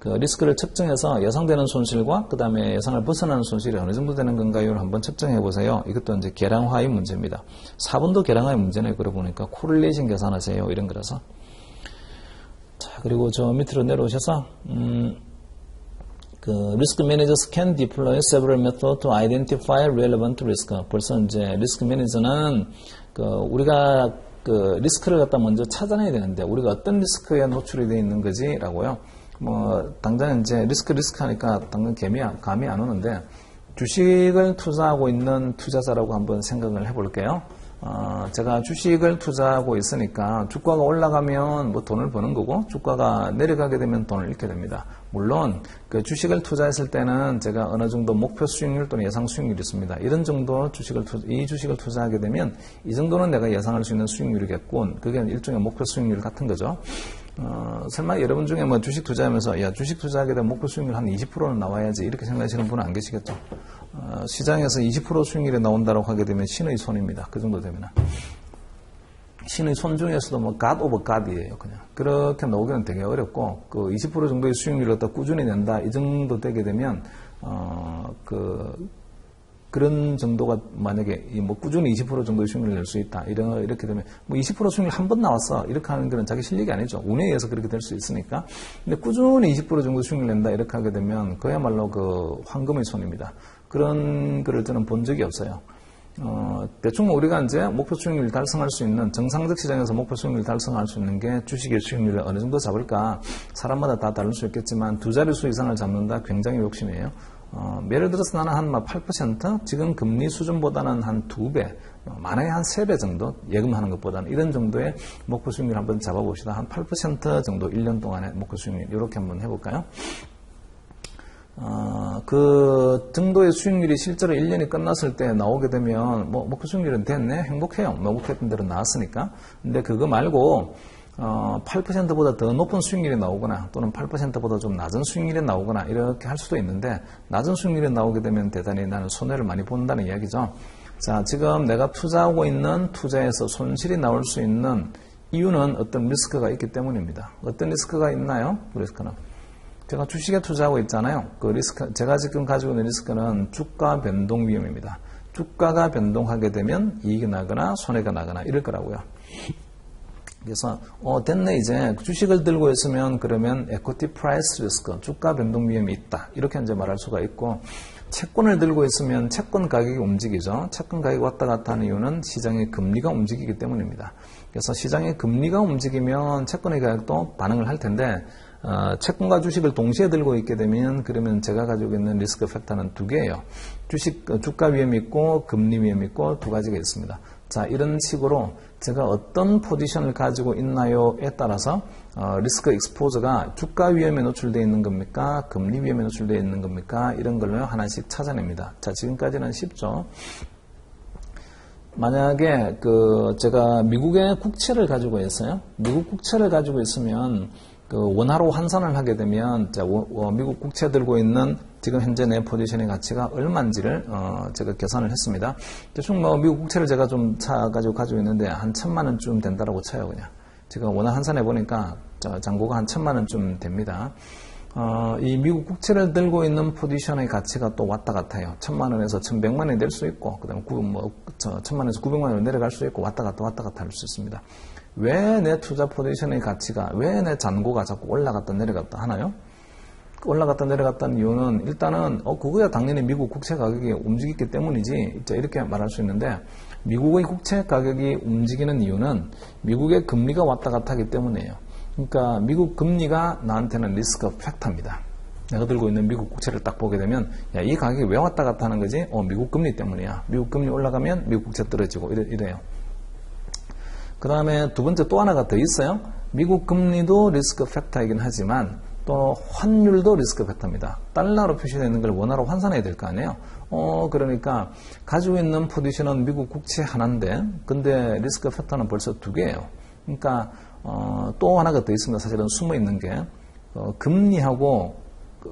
그 리스크를 측정해서 예상되는 손실과 그 다음에 예상을 벗어나는 손실이 어느 정도 되는 건가요를 한번 측정해 보세요. 이것도 이제 계량화의 문제입니다. 4번도 계량화의 문제네요. 그러고 보니까 코릴레이션 계산하세요. 이런 거라서. 자, 그리고 저 밑으로 내려오셔서, 그 risk managers can deploy several methods to identify relevant risk. 벌써 이제 리스크 매니저는 그 우리가 그 리스크를 갖다 먼저 찾아내야 되는데 우리가 어떤 리스크에 노출이 되어 있는 거지라고요. 뭐 당장 이제 리스크 하니까 당장 감이 안 오는데 주식을 투자하고 있는 투자자라고 한번 생각을 해볼게요. 제가 주식을 투자하고 있으니까 주가가 올라가면 뭐 돈을 버는 거고 주가가 내려가게 되면 돈을 잃게 됩니다. 물론 그 주식을 투자했을 때는 제가 어느 정도 목표 수익률 또는 예상 수익률이 있습니다. 이런 정도 이 주식을 투자하게 되면 이 정도는 내가 예상할 수 있는 수익률이겠군. 그게 일종의 목표 수익률 같은 거죠. 설마 여러분 중에 뭐 주식 투자하면서 야 주식 투자하게 되면 목표 수익률 한 20%는 나와야지 이렇게 생각하시는 분은 안 계시겠죠. 시장에서 20% 수익률이 나온다고 하게 되면 신의 손입니다. 그 정도 되면 신의 손 중에서도 뭐 God of God이에요. 그냥 그렇게 나오기는 되게 어렵고 그 20% 정도의 수익률을 갖다 꾸준히 낸다 이 정도 되게 되면 그런 정도가 만약에 뭐 꾸준히 20% 정도의 수익률을 낼 수 있다. 이렇게 되면 뭐 20% 수익률 한 번 나왔어. 이렇게 하는 거는 자기 실력이 아니죠. 운에 의해서 그렇게 될 수 있으니까. 근데 꾸준히 20% 정도 수익률 낸다. 이렇게 하게 되면 그야말로 그 황금의 손입니다. 그런 거를 저는 본 적이 없어요. 대충 우리가 이제 목표 수익률을 달성할 수 있는 정상적 시장에서 목표 수익률을 달성할 수 있는 게 주식의 수익률을 어느 정도 잡을까 사람마다 다 다를 수 있겠지만 두 자릿수 이상을 잡는다 굉장히 욕심이에요. 예를 들어서 나는 한 8% 지금 금리 수준보다는 한 2배 만약에 한 3배 정도 예금하는 것보다는 이런 정도의 목표 수익률 한번 잡아봅시다. 한 8% 정도 1년 동안의 목표 수익률 이렇게 한번 해볼까요? 그 정도의 수익률이 실제로 1년이 끝났을 때 나오게 되면 뭐 목표 수익률은 됐네 행복해요. 목표했던 대로 나왔으니까. 근데 그거 말고 8%보다 더 높은 수익률이 나오거나 또는 8%보다 좀 낮은 수익률이 나오거나 이렇게 할 수도 있는데 낮은 수익률이 나오게 되면 대단히 나는 손해를 많이 본다는 이야기죠. 자, 지금 내가 투자하고 있는 투자에서 손실이 나올 수 있는 이유는 어떤 리스크가 있기 때문입니다. 어떤 리스크가 있나요? 그 리스크는 제가 주식에 투자하고 있잖아요. 그 리스크, 제가 지금 가지고 있는 리스크는 주가 변동 위험입니다. 주가가 변동하게 되면 이익이 나거나 손해가 나거나 이럴 거라고요. 그래서 됐네 이제 주식을 들고 있으면 그러면 equity price risk, 주가 변동 위험이 있다. 이렇게 이제 말할 수가 있고 채권을 들고 있으면 채권 가격이 움직이죠. 채권 가격이 왔다 갔다 하는 이유는 시장의 금리가 움직이기 때문입니다. 그래서 시장의 금리가 움직이면 채권의 가격도 반응을 할 텐데 채권과 주식을 동시에 들고 있게 되면 그러면 제가 가지고 있는 리스크 팩터는 두 개예요. 주가 위험이 있고 금리 위험이 있고 두 가지가 있습니다. 자, 이런 식으로 제가 어떤 포지션을 가지고 있나요에 따라서 리스크 익스포저가 주가 위험에 노출되어 있는 겁니까? 금리 위험에 노출되어 있는 겁니까? 이런 걸로 하나씩 찾아냅니다. 자, 지금까지는 쉽죠. 만약에 제가 미국의 국채를 가지고 있어요. 미국 국채를 가지고 있으면 원화로 환산을 하게 되면 미국 국채 들고 있는 지금 현재 내 포지션의 가치가 얼마인지를 제가 계산을 했습니다. 대충 미국 국채를 제가 좀 가지고 있는데 한 1,000만 원쯤 된다라고 쳐요. 그냥 제가 원화 환산해 보니까 잔고가 한 1,000만 원쯤 됩니다. 이 미국 국채를 들고 있는 포지션의 가치가 또 왔다 갔다 해요. 1,000만 원에서 1,100만 원이 될 수 있고 그다음에 1,000만 원에서 900만 원으로 내려갈 수 있고 왔다 갔다 할 수 있습니다. 왜 내 투자 포지션의 가치가, 왜 내 잔고가 자꾸 올라갔다 내려갔다 하나요? 올라갔다 내려갔다는 이유는 일단은 그거야 당연히 미국 국채 가격이 움직이기 때문이지 이렇게 말할 수 있는데 미국의 국채 가격이 움직이는 이유는 미국의 금리가 왔다 갔다 하기 때문이에요. 그러니까 미국 금리가 나한테는 리스크 팩터입니다. 내가 들고 있는 미국 국채를 딱 보게 되면 이 가격이 왜 왔다 갔다 하는 거지? 미국 금리 때문이야. 미국 금리 올라가면 미국 국채 떨어지고 이래요. 그 다음에 두 번째 또 하나가 더 있어요. 미국 금리도 리스크 팩터이긴 하지만 또 환율도 리스크 팩터입니다. 달러로 표시되어 있는 걸 원화로 환산해야 될 거 아니에요. 그러니까 가지고 있는 포지션은 미국 국채 하나인데 근데 리스크 팩터는 벌써 두 개예요. 그러니까 또 하나가 더 있습니다. 사실은 숨어 있는 게 금리하고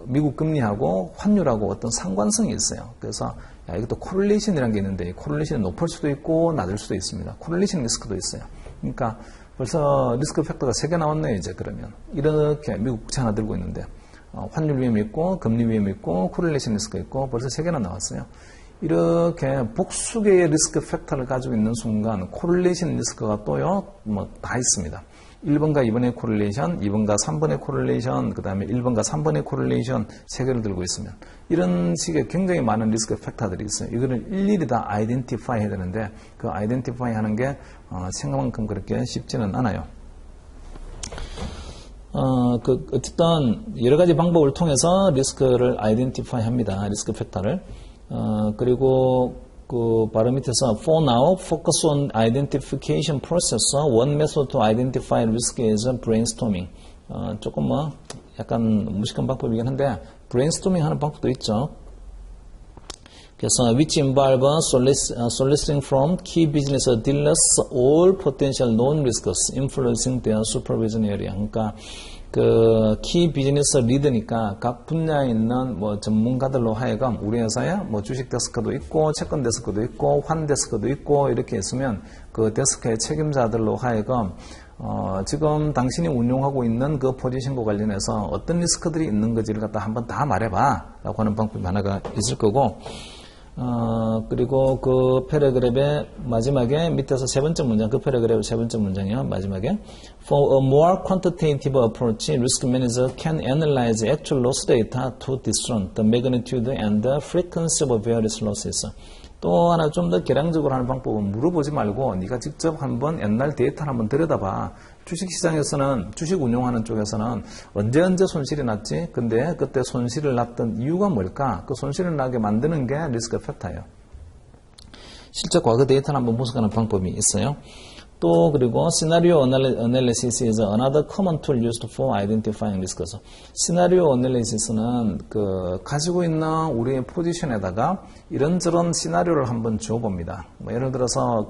미국 금리하고 환율하고 어떤 상관성이 있어요. 그래서 이것도 코릴레이션이라는 게 있는데 이 코릴레이션이 높을 수도 있고 낮을 수도 있습니다. 코릴레이션 리스크도 있어요. 그러니까 벌써 리스크 팩터가 3개 나왔네요. 이제 그러면 이렇게 미국 국채 하나 들고 있는데 환율 위험이 있고, 금리 위험이 있고, 코릴레이션 리스크가 있고, 벌써 3개나 나왔어요. 이렇게 복수개의 리스크 팩터를 가지고 있는 순간, 코릴레이션 리스크가 또요, 다 있습니다. 1번과 2번의 코릴레이션, 2번과 3번의 코릴레이션, 그 다음에 1번과 3번의 코릴레이션 3개를 들고 있으면 이런 식의 굉장히 많은 리스크 팩터들이 있어요. 이거를 일일이 다 아이덴티파이 해야 되는데 그 아이덴티파이 하는 게 생각만큼 그렇게 쉽지는 않아요. 어쨌든 여러 가지 방법을 통해서 리스크를 아이덴티파이 합니다. 리스크 팩터를. 그리고 바로 밑에서 for now, focus on identification process. One method to identify risk is brainstorming. 조금 약간 무식한 방법이긴 한데 brainstorming 하는 방법도 있죠. 그래서 which involve soliciting from key business dealers all potential known risks influencing their supervision area. 그러니까 그 키 비즈니스 리드니까 각 분야에 있는 전문가들로 하여금 우리 회사에 주식 데스크도 있고 채권 데스크도 있고 환 데스크도 있고 이렇게 있으면 그 데스크의 책임자들로 하여금 지금 당신이 운용하고 있는 그 포지션과 관련해서 어떤 리스크들이 있는 건지를 갖다 한번 다 말해봐 라고 하는 방법이 하나가 있을 거고 그리고 그 패러그랩의 마지막에 밑에서 세 번째 문장, 그 패러그랩의 세 번째 문장이요. 마지막에 For a more quantitative approach, risk manager can analyze actual loss data to discern the magnitude and the frequency of various losses. 또 하나 좀 더 계량적으로 하는 방법은 물어보지 말고 네가 직접 한번 옛날 데이터를 한번 들여다봐. 주식시장에서는 주식 운용하는 쪽에서는 언제 손실이 났지? 근데 그때 손실을 났던 이유가 뭘까? 그 손실을 나게 만드는 게 리스크 팩터예요. 실제 과거 데이터를 한번 분석하는 방법이 있어요. 또 그리고 시나리오 어널리시스 is another common tool used for identifying risks. 시나리오 어널리시스는 가지고 있는 우리의 포지션에다가 이런저런 시나리오를 한번 주어봅니다. 예를 들어서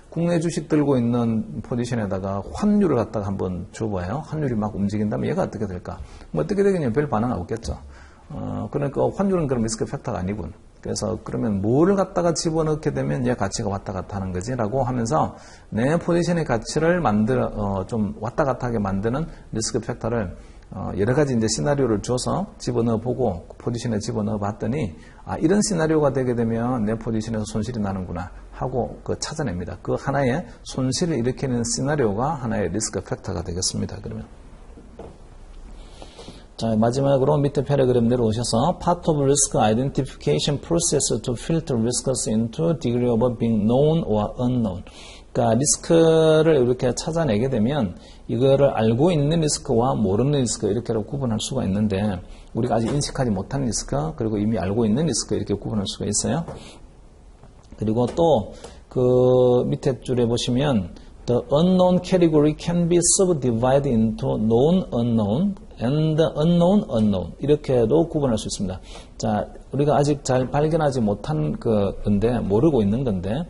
국내 주식 들고 있는 포지션에다가 환율을 갖다가 한번 주어봐요. 환율이 막 움직인다면 얘가 어떻게 될까? 어떻게 되겠냐? 별 반응 없겠죠. 그러니까 환율은 그럼 리스크 팩터가 아니군. 그래서 그러면 뭐를 갖다가 집어넣게 되면 얘 가치가 왔다 갔다 하는 거지? 라고 하면서 내 포지션의 가치를 좀 왔다 갔다 하게 만드는 리스크 팩터를 여러 가지 이제 시나리오를 줘서 집어넣어 보고 포지션에 집어넣어 봤더니 이런 시나리오가 되게 되면 내 포지션에서 손실이 나는구나 하고 찾아냅니다. 그 하나의 손실을 일으키는 시나리오가 하나의 리스크 팩터가 되겠습니다. 그러면. 자, 마지막으로 밑에 패러그램 내려오셔서 Part of risk identification process to filter risks into degree of being known or unknown. 그러니까 리스크를 이렇게 찾아내게 되면 이거를 알고 있는 리스크와 모르는 리스크 이렇게로 구분할 수가 있는데 우리가 아직 인식하지 못한 리스크 그리고 이미 알고 있는 리스크 이렇게 구분할 수가 있어요. 그리고 또 밑에 줄에 보시면 The unknown category can be subdivided into known unknown and unknown 이렇게도 구분할 수 있습니다. 자, 우리가 아직 잘 발견하지 못한 건데 모르고 있는 건데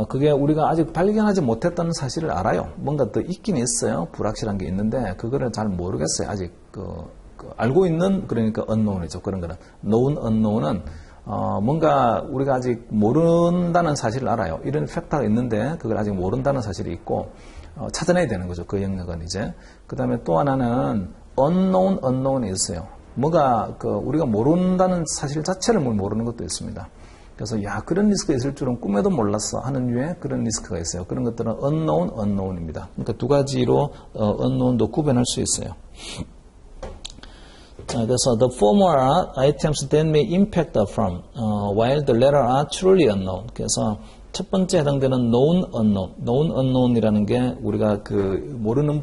그게 우리가 아직 발견하지 못했다는 사실을 알아요. 뭔가 더 있긴 있어요. 불확실한 게 있는데 그거를 잘 모르겠어요. 아직 알고 있는 그러니까 unknown이죠. 그런 거는 known unknown은 뭔가 우리가 아직 모른다는 사실을 알아요. 이런 팩터가 있는데 그걸 아직 모른다는 사실이 있고 찾아내야 되는 거죠. 그 영역은 이제. 그 다음에 또 하나는 unknown이 있어요. 뭐가 우리가 모른다는 사실 자체를 모르는 것도 있습니다. 그래서 그런 리스크가 있을 줄은 꿈에도 몰랐어 하는 류의 그런 리스크가 있어요. 그런 것들은 unknown입니다. 그러니까 두 가지로 unknown도 구분할 수 있어요. 자, 그래서 the former items that may impact the firm, while the latter are truly unknown. 그래서 첫 번째 해당되는 known unknown이라는 게 우리가 모르는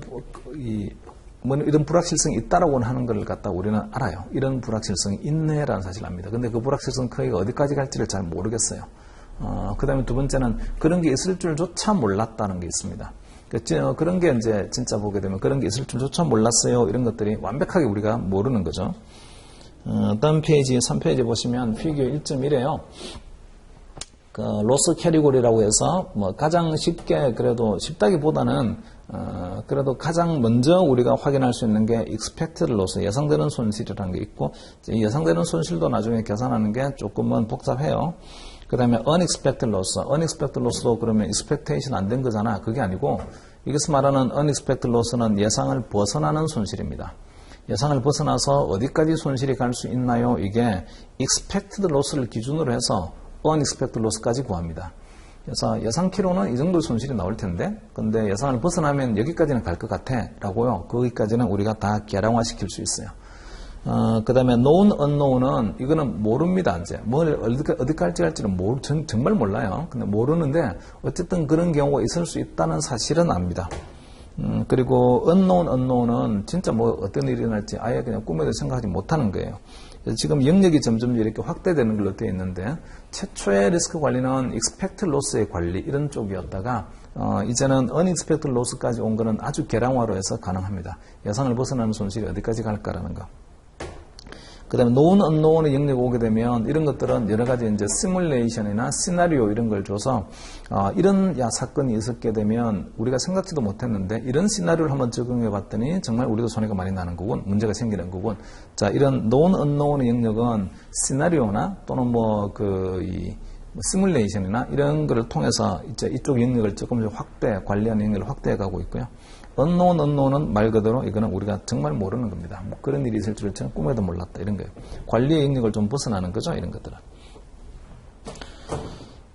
이런 불확실성이 있다라고 하는 걸 갖다 우리는 알아요. 이런 불확실성이 있네라는 사실을 압니다. 근데 그 불확실성 크기가 어디까지 갈지를 잘 모르겠어요. 그 다음에 두 번째는 그런 게 있을 줄조차 몰랐다는 게 있습니다. 그런 게 이제 진짜 보게 되면 그런 게 있을 줄조차 몰랐어요. 이런 것들이 완벽하게 우리가 모르는 거죠. 다음 페이지 3페이지 보시면 피규어 1.1에요. 로스 캐리고리라고 해서 가장 쉽게 그래도 쉽다기보다는 그래도 가장 먼저 우리가 확인할 수 있는 게 expected loss, 예상되는 손실이라는 게 있고 예상되는 손실도 나중에 계산하는 게 조금은 복잡해요. 그 다음에 unexpected loss도 그러면 expectation 안 된 거잖아. 그게 아니고 이것을 말하는 unexpected loss는 예상을 벗어나는 손실입니다. 예상을 벗어나서 어디까지 손실이 갈 수 있나요? 이게 expected loss를 기준으로 해서 unexpected loss까지 구합니다. 그래서 예상키로는 이 정도 손실이 나올 텐데, 근데 예상을 벗어나면 여기까지는 갈 것 같아 라고요. 거기까지는 우리가 다 계량화 시킬 수 있어요. 그 다음에 known, unknown은 이거는 모릅니다. 이제 어디까지 갈지는 정말 몰라요. 근데 모르는데 어쨌든 그런 경우가 있을 수 있다는 사실은 압니다. 그리고 unknown은 진짜 뭐 어떤 일이 일어날지 아예 그냥 꿈에도 생각하지 못하는 거예요. 그래서 지금 영역이 점점 이렇게 확대되는 걸로 되어 있는데, 최초의 리스크 관리는 expected loss의 관리 이런 쪽이었다가 이제는 unexpected loss까지 온 거는 아주 계량화로 해서 가능합니다. 예상을 벗어나는 손실이 어디까지 갈까라는 거. 그 다음에 known, unknown의 영역에 오게 되면 이런 것들은 여러 가지 이제 시뮬레이션이나 시나리오 이런 걸 줘서 이런 사건이 있었게 되면 우리가 생각지도 못했는데 이런 시나리오를 한번 적용해 봤더니 정말 우리도 손해가 많이 나는 거군, 문제가 생기는 거군. 자, 이런 known, unknown의 영역은 시나리오나 또는 시뮬레이션이나 이런 거를 통해서 이제 이쪽 영역을 조금 관리하는 영역을 확대해 가고 있고요. unknown은 말 그대로 이거는 우리가 정말 모르는 겁니다. 뭐 그런 일이 있을 줄을 저는 꿈에도 몰랐다 이런 거예요. 관리의 영역을 좀 벗어나는 거죠, 이런 것들은.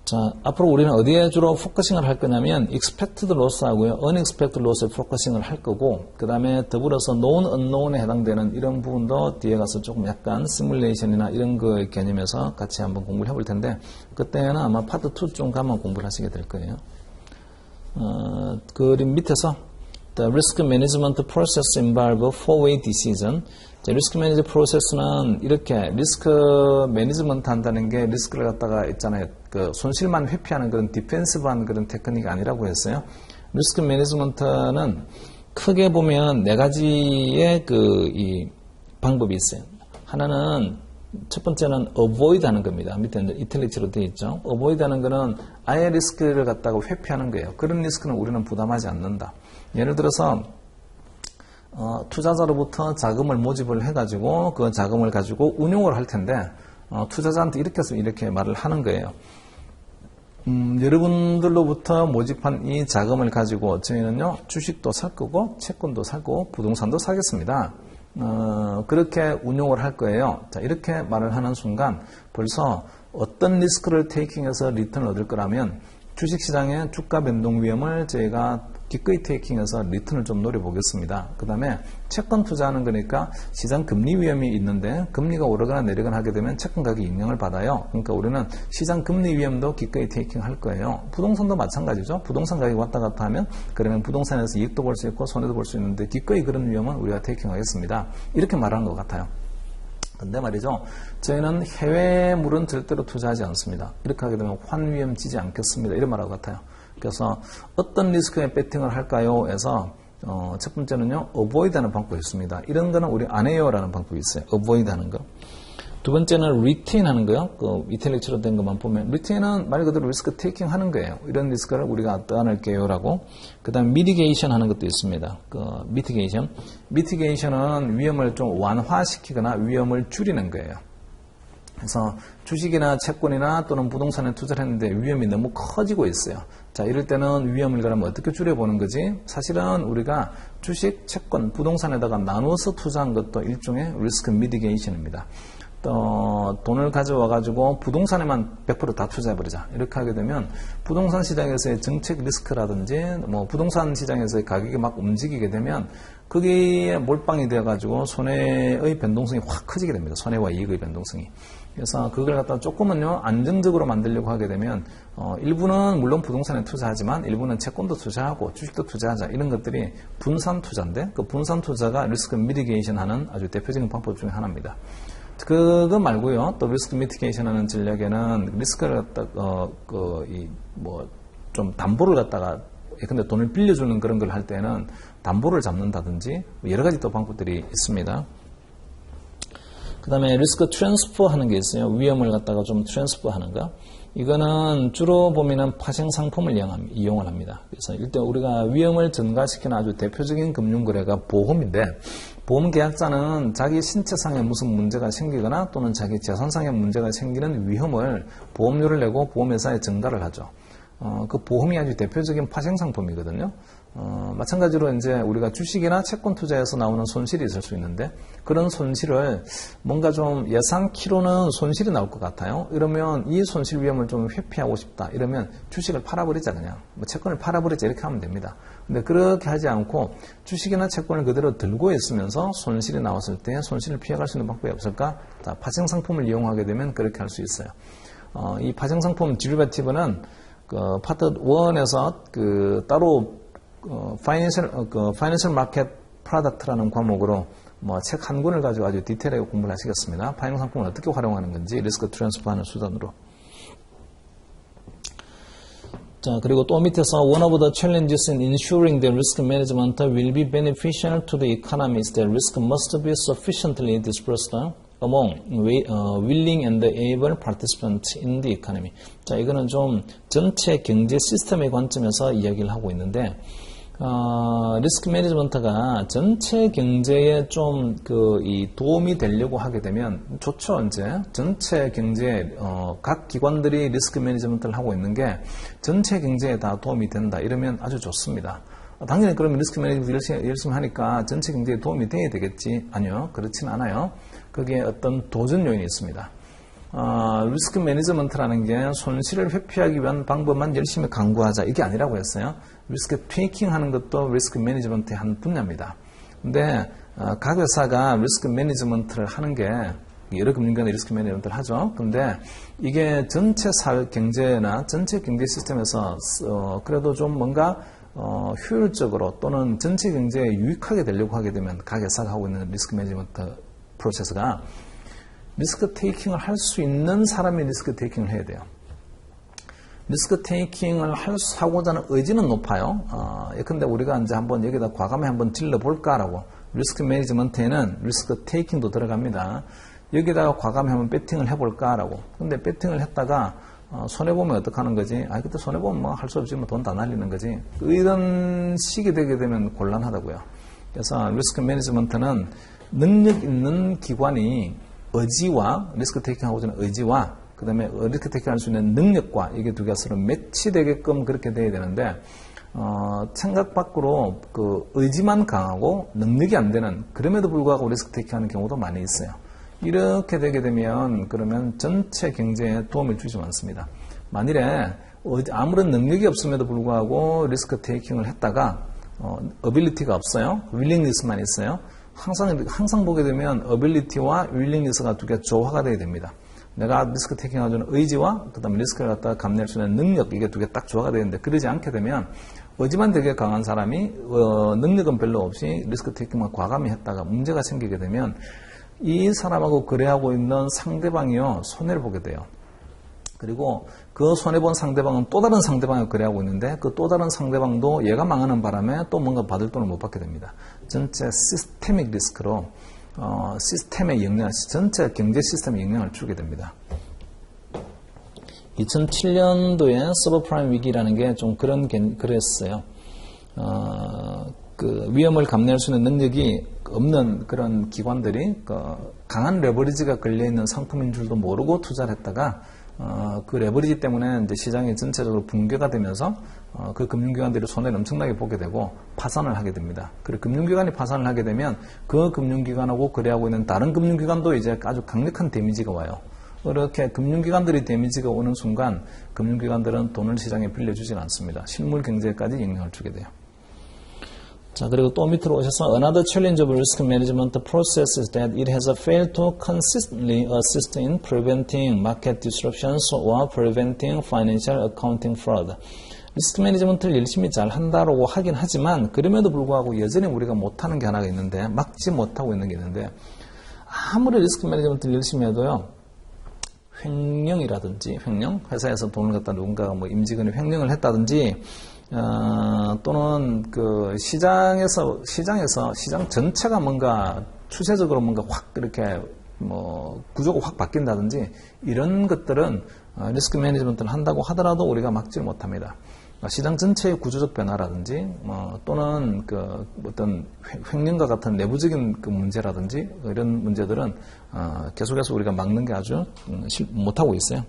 자, 앞으로 우리는 어디에 주로 포커싱을 할 거냐면 expected loss 하고요, unexpected loss에 포커싱을 할 거고, 그 다음에 더불어서 known, unknown에 해당되는 이런 부분도 뒤에 가서 조금 약간 시뮬레이션이나 이런 거 개념에서 같이 한번 공부를 해볼 텐데, 그때는 아마 파트 2쯤 가면 공부를 하시게 될 거예요. 그림 밑에서 The risk management process involve four-way decision. 리스크 매니지 프로세스는 이렇게 리스크 매니지먼트 한다는 게 리스크를 갖다가 있잖아요. 그 손실만 회피하는 그런 디펜시브한 그런 테크닉이 아니라고 했어요. 리스크 매니지먼트는 크게 보면 네 가지의 이 방법이 있어요. 하나는 첫 번째는 avoid 하는 겁니다. 밑에 이탈릭으로 되어 있죠. avoid 하는 거는 아예 리스크를 갖다가 회피하는 거예요. 그런 리스크는 우리는 부담하지 않는다. 예를 들어서 투자자로부터 자금을 모집을 해가지고 그 자금을 가지고 운용을 할 텐데 투자자한테 이렇게 해서 이렇게 말을 하는 거예요. 여러분들로부터 모집한 이 자금을 가지고 저희는요 주식도 살 거고 채권도 살 거고 부동산도 사겠습니다. 그렇게 운용을 할 거예요. 자, 이렇게 말을 하는 순간 벌써 어떤 리스크를 테이킹해서 리턴을 얻을 거라면 주식시장의 주가 변동 위험을 저희가 기꺼이 테이킹해서 리턴을 좀 노려보겠습니다. 그 다음에 채권 투자하는 거니까 시장 금리 위험이 있는데 금리가 오르거나 내리거나 하게 되면 채권 가격이 영향을 받아요. 그러니까 우리는 시장 금리 위험도 기꺼이 테이킹할 거예요. 부동산도 마찬가지죠. 부동산 가격이 왔다 갔다 하면 그러면 부동산에서 이익도 볼 수 있고 손해도 볼 수 있는데 기꺼이 그런 위험은 우리가 테이킹하겠습니다. 이렇게 말하는 것 같아요. 근데 말이죠. 저희는 해외물은 절대로 투자하지 않습니다. 이렇게 하게 되면 환위험 지지 않겠습니다. 이런 말하고 같아요. 그래서 어떤 리스크에 배팅을 할까요? 해서 첫 번째는요. avoid 하는 방법이 있습니다. 이런 거는 우리 안 해요라는 방법이 있어요. avoid 하는 거. 두 번째는 retain 하는 거요. 그 이탈릭처럼 된 것만 보면 retain은 말 그대로 리스크 테이킹 하는 거예요. 이런 리스크를 우리가 떠안을게요라고. 그 다음 mitigation 하는 것도 있습니다. 그 mitigation은 위험을 좀 완화시키거나 위험을 줄이는 거예요. 그래서 주식이나 채권이나 또는 부동산에 투자를 했는데 위험이 너무 커지고 있어요. 자, 이럴 때는 위험을 그러면 어떻게 줄여보는 거지? 사실은 우리가 주식, 채권, 부동산에다가 나누어서 투자한 것도 일종의 리스크 미디게이션입니다. 또 돈을 가져와가지고 부동산에만 100% 다 투자해버리자. 이렇게 하게 되면 부동산 시장에서의 정책 리스크라든지 뭐 부동산 시장에서의 가격이 막 움직이게 되면 거기에 몰빵이 되어가지고 손해의 변동성이 확 커지게 됩니다. 손해와 이익의 변동성이. 그래서 그걸 갖다 조금은요 안정적으로 만들려고 하게 되면 일부는 물론 부동산에 투자하지만 일부는 채권도 투자하고 주식도 투자하자 이런 것들이 분산 투자인데 그 분산 투자가 리스크 미디게이션 하는 아주 대표적인 방법 중에 하나입니다. 그거 말고요 또 리스크 미디게이션 하는 전략에는 리스크를 갖다가 좀 담보를 갖다가 근데 돈을 빌려주는 그런 걸 할 때는 담보를 잡는다든지 여러 가지 또 방법들이 있습니다. 그 다음에 리스크 트랜스퍼 하는 게 있어요. 위험을 갖다가 좀 트랜스퍼 하는 거. 이거는 주로 보면은 파생 상품을 이용을 합니다. 그래서 일단 우리가 위험을 증가시키는 아주 대표적인 금융거래가 보험인데 보험 계약자는 자기 신체상에 무슨 문제가 생기거나 또는 자기 재산상에 문제가 생기는 위험을 보험료를 내고 보험회사에 전가를 하죠. 그 보험이 아주 대표적인 파생 상품이거든요. 마찬가지로 이제 우리가 주식이나 채권 투자에서 나오는 손실이 있을 수 있는데 그런 손실을 뭔가 좀 예상키로는 손실이 나올 것 같아요. 이러면 이 손실 위험을 좀 회피하고 싶다. 이러면 주식을 팔아버리자 그냥. 뭐 채권을 팔아버리자 이렇게 하면 됩니다. 근데 그렇게 하지 않고 주식이나 채권을 그대로 들고 있으면서 손실이 나왔을 때 손실을 피해갈 수 있는 방법이 없을까? 자, 파생 상품을 이용하게 되면 그렇게 할 수 있어요. 이 파생 상품 디리버티브는 파트 1에서 따로 파이낸셜 마켓 프로덕트라는 과목으로 책 한 권을 가지고 아주 디테일하게 공부를 하시겠습니다. 파생 상품을 어떻게 활용하는 건지 리스크 트랜스퍼하는 수단으로. 자, 그리고 또 밑에서 one of the challenges in ensuring that risk management will be beneficial to the economy is that risk must be sufficiently dispersed among willing and able participants in the economy. 자, 이거는 좀 전체 경제 시스템의 관점에서 이야기를 하고 있는데, 리스크 매니지먼트가 전체 경제에 좀 이 도움이 되려고 하게 되면 좋죠. 이제 전체 경제 각 기관들이 리스크 매니지먼트를 하고 있는 게 전체 경제에 다 도움이 된다. 이러면 아주 좋습니다. 당연히 그러면 리스크 매니지먼트 열심히 하니까 전체 경제에 도움이 돼야 되겠지? 아니요, 그렇진 않아요. 거기에 어떤 도전 요인이 있습니다. 리스크 매니지먼트라는 게 손실을 회피하기 위한 방법만 열심히 강구하자 이게 아니라고 했어요. 리스크 테이킹 하는 것도 리스크 매니지먼트의 한 분야입니다. 근데 각 회사가 리스크 매니지먼트를 하는 게 여러 금융기관이 리스크 매니지먼트를 하죠. 근데 이게 전체 사회 경제나 전체 경제 시스템에서 그래도 좀 뭔가 효율적으로 또는 전체 경제에 유익하게 되려고 하게 되면 각 회사가 하고 있는 리스크 매니지먼트 프로세스가 리스크 테이킹을 할 수 있는 사람이 리스크 테이킹을 해야 돼요. 리스크 테이킹을 하고자 하는 의지는 높아요. 예컨대 우리가 이제 한번 여기다 과감히 한번 질러볼까라고. 리스크 매니지먼트에는 리스크 테이킹도 들어갑니다. 여기다가 과감히 한번 배팅을 해볼까라고. 근데 배팅을 했다가 손해보면 어떡하는 거지? 그때 손해보면 뭐 할 수 없지, 뭐 돈 다 날리는 거지. 이런 식이 되게 되면 곤란하다고요. 그래서 리스크 매니지먼트는 능력 있는 기관이 의지와 리스크 테이킹 하고자 하는 의지와 그 다음에 리스크 테이킹 할 수 있는 능력과 이게 두 개가 서로 매치되게끔 그렇게 돼야 되는데 생각 밖으로 그 의지만 강하고 능력이 안 되는 그럼에도 불구하고 리스크 테이킹 하는 경우도 많이 있어요. 이렇게 되게 되면 그러면 전체 경제에 도움을 주지 않습니다. 만일에 아무런 능력이 없음에도 불구하고 리스크 테이킹을 했다가 어빌리티가 없어요. 윌링니스만 있어요. 항상 보게 되면 어빌리티와 윌링니스가 두 개 조화가 돼야 됩니다. 내가 리스크 테이킹 하는 의지와 그 다음에 리스크를 갖다가 감내할 수 있는 능력 이게 두 개 딱 조화가 되는데 그러지 않게 되면 의지만 되게 강한 사람이 능력은 별로 없이 리스크 테이킹만 과감히 했다가 문제가 생기게 되면 이 사람하고 거래하고 있는 상대방이요 손해를 보게 돼요. 그리고 그 손해본 상대방은 또 다른 상대방을 거래하고 있는데 그 또 다른 상대방도 얘가 망하는 바람에 또 뭔가 받을 돈을 못 받게 됩니다. 전체 시스테믹 리스크로 시스템의 영향, 전체 경제 시스템에 영향을 주게 됩니다. 2007년도에 서브프라임 위기라는 게 좀 그랬어요. 그 위험을 감내할 수 있는 능력이 없는 그런 기관들이 강한 레버리지가 걸려있는 상품인 줄도 모르고 투자를 했다가 그 레버리지 때문에 이제 시장이 전체적으로 붕괴가 되면서 그 금융기관들이 손해를 엄청나게 보게 되고 파산을 하게 됩니다. 그리고 금융기관이 파산을 하게 되면 그 금융기관하고 거래하고 있는 다른 금융기관도 이제 아주 강력한 데미지가 와요. 이렇게 금융기관들이 데미지가 오는 순간 금융기관들은 돈을 시장에 빌려주지 않습니다. 실물 경제까지 영향을 주게 돼요. 자, 그리고 또 밑으로 오셔서 Another challenge of risk management process is that it has failed to consistently assist in preventing market disruptions or preventing financial accounting fraud. 리스크 매니지먼트를 열심히 잘 한다라고 하긴 하지만 그럼에도 불구하고 여전히 우리가 못하는 게 하나가 있는데 막지 못하고 있는 게 있는데 아무리 리스크 매니지먼트를 열심히 해도요 횡령이라든지 회사에서 돈을 갖다 누군가가 뭐 임직원이 횡령을 했다든지 또는 그 시장 전체가 뭔가 추세적으로 뭔가 확 이렇게 뭐 구조가 확 바뀐다든지 이런 것들은 리스크 매니지먼트를 한다고 하더라도 우리가 막지를 못합니다. 시장 전체의 구조적 변화라든지 또는 그 어떤 횡령과 같은 내부적인 그 문제라든지 이런 문제들은 계속해서 우리가 막는 게 아주 못하고 있어요.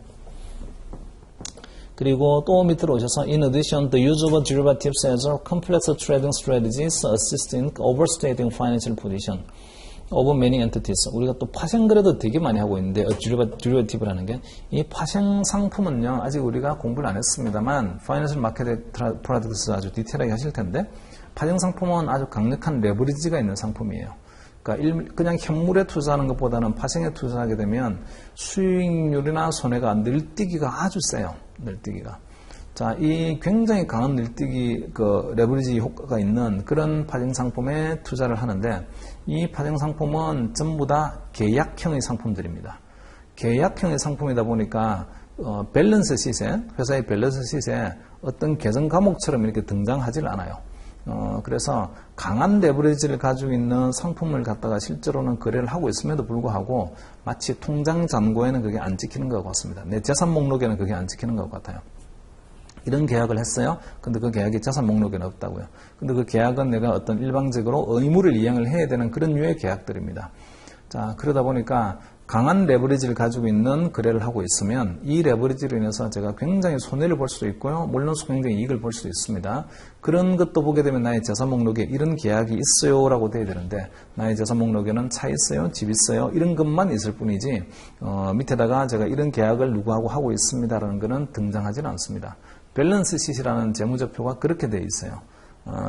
그리고 또 밑으로 오셔서 in addition the use of derivatives as complex trading strategies assist in overstating financial position of many entities. 우리가 또 파생거래도 되게 많이 하고 있는데 derivative라는 게 이 파생 상품은요 아직 우리가 공부를 안 했습니다만 파이낸셜 마켓 프로덕트스 아주 디테일하게 하실 텐데 파생 상품은 아주 강력한 레버리지가 있는 상품이에요. 그러니까 그냥 현물에 투자하는 것보다는 파생에 투자하게 되면 수익률이나 손해가 늘뛰기가 아주 세요. 늘뛰기가. 자, 이 굉장히 강한 늘뛰기, 레버리지 효과가 있는 그런 파생 상품에 투자를 하는데 이 파생 상품은 전부 다 계약형의 상품들입니다. 계약형의 상품이다 보니까 밸런스 시세, 회사의 밸런스 시세에 어떤 계정 과목처럼 이렇게 등장하질 않아요. 그래서 강한 레버리지를 가지고 있는 상품을 갖다가 실제로는 거래를 하고 있음에도 불구하고 마치 통장 잔고에는 그게 안 찍히는 것 같습니다. 내 재산 목록에는 그게 안 찍히는 것 같아요. 이런 계약을 했어요. 근데 그 계약이 자산 목록에는 없다고요. 근데 그 계약은 내가 어떤 일방적으로 의무를 이행을 해야 되는 그런 류의 계약들입니다. 자, 그러다 보니까 강한 레버리지를 가지고 있는 거래를 하고 있으면 이 레버리지로 인해서 제가 굉장히 손해를 볼 수도 있고요. 물론 굉장히 이익을 볼 수도 있습니다. 그런 것도 보게 되면 나의 재산 목록에 이런 계약이 있어요 라고 돼야 되는데 나의 재산 목록에는 차 있어요, 집 있어요 이런 것만 있을 뿐이지 밑에다가 제가 이런 계약을 누구하고 하고 있습니다 라는 것은 등장하지는 않습니다. 밸런스 시트라는 재무제표가 그렇게 되어 있어요.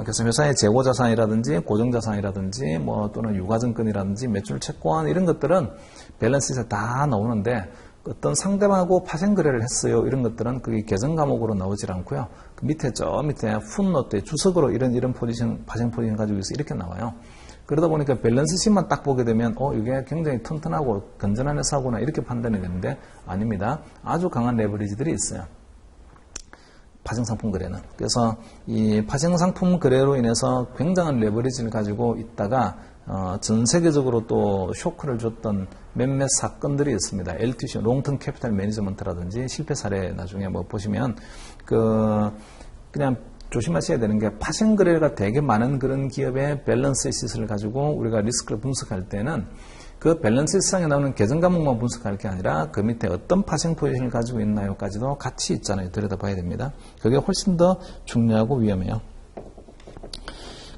그래서 회사의 재고자산이라든지 고정자산이라든지 또는 유가증권이라든지 매출채권 이런 것들은 밸런스 시트에 다 나오는데 어떤 상대방하고 파생거래를 했어요. 이런 것들은 그게 계정 과목으로 나오질 않고요. 그 밑에 밑에 풋노트에 주석으로 이런 포지션, 파생 포지션 가지고 있어 이렇게 나와요. 그러다 보니까 밸런스 시트만 딱 보게 되면 이게 굉장히 튼튼하고 건전한 회사구나 이렇게 판단이 되는데 아닙니다. 아주 강한 레버리지들이 있어요. 파생상품 거래는. 그래서 이 파생상품 거래로 인해서 굉장한 레버리지를 가지고 있다가 전 세계적으로 또 쇼크를 줬던 몇몇 사건들이 있습니다. LTC, 롱텀 캐피탈 매니지먼트라든지 실패 사례 나중에 보시면 그냥 조심하셔야 되는 게 파생 거래가 되게 많은 그런 기업의 밸런스 시트를 가지고 우리가 리스크를 분석할 때는 그 밸런스 시트상에 나오는 계정 과목만 분석할 게 아니라 그 밑에 어떤 파생 포지션을 가지고 있나요까지도 같이 있잖아요. 들여다봐야 됩니다. 그게 훨씬 더 중요하고 위험해요.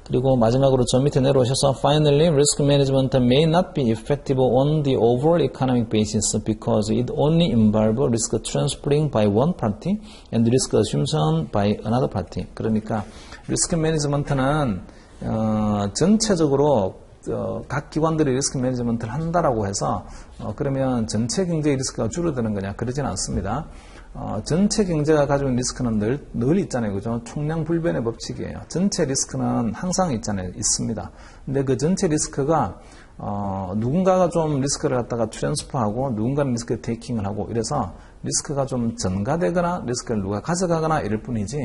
그리고 마지막으로 저 밑에 내려오셔서 Finally, risk management may not be effective on the overall economic basis because it only involves risk transferring by one party and risk assumption by another party. 그러니까 리스크 매니지먼트는 전체적으로 각 기관들이 리스크 매니지먼트를 한다라고 해서 그러면 전체 경제 리스크가 줄어드는 거냐? 그러진 않습니다. 전체 경제가 가지고 있는 리스크는 늘 있잖아요. 그죠? 총량불변의 법칙이에요. 전체 리스크는 항상 있습니다. 근데 그 전체 리스크가 누군가가 좀 리스크를 갖다가 트랜스퍼하고 누군가는 리스크 테이킹을 하고 이래서 리스크가 좀 전가되거나 리스크를 누가 가져가거나 이럴 뿐이지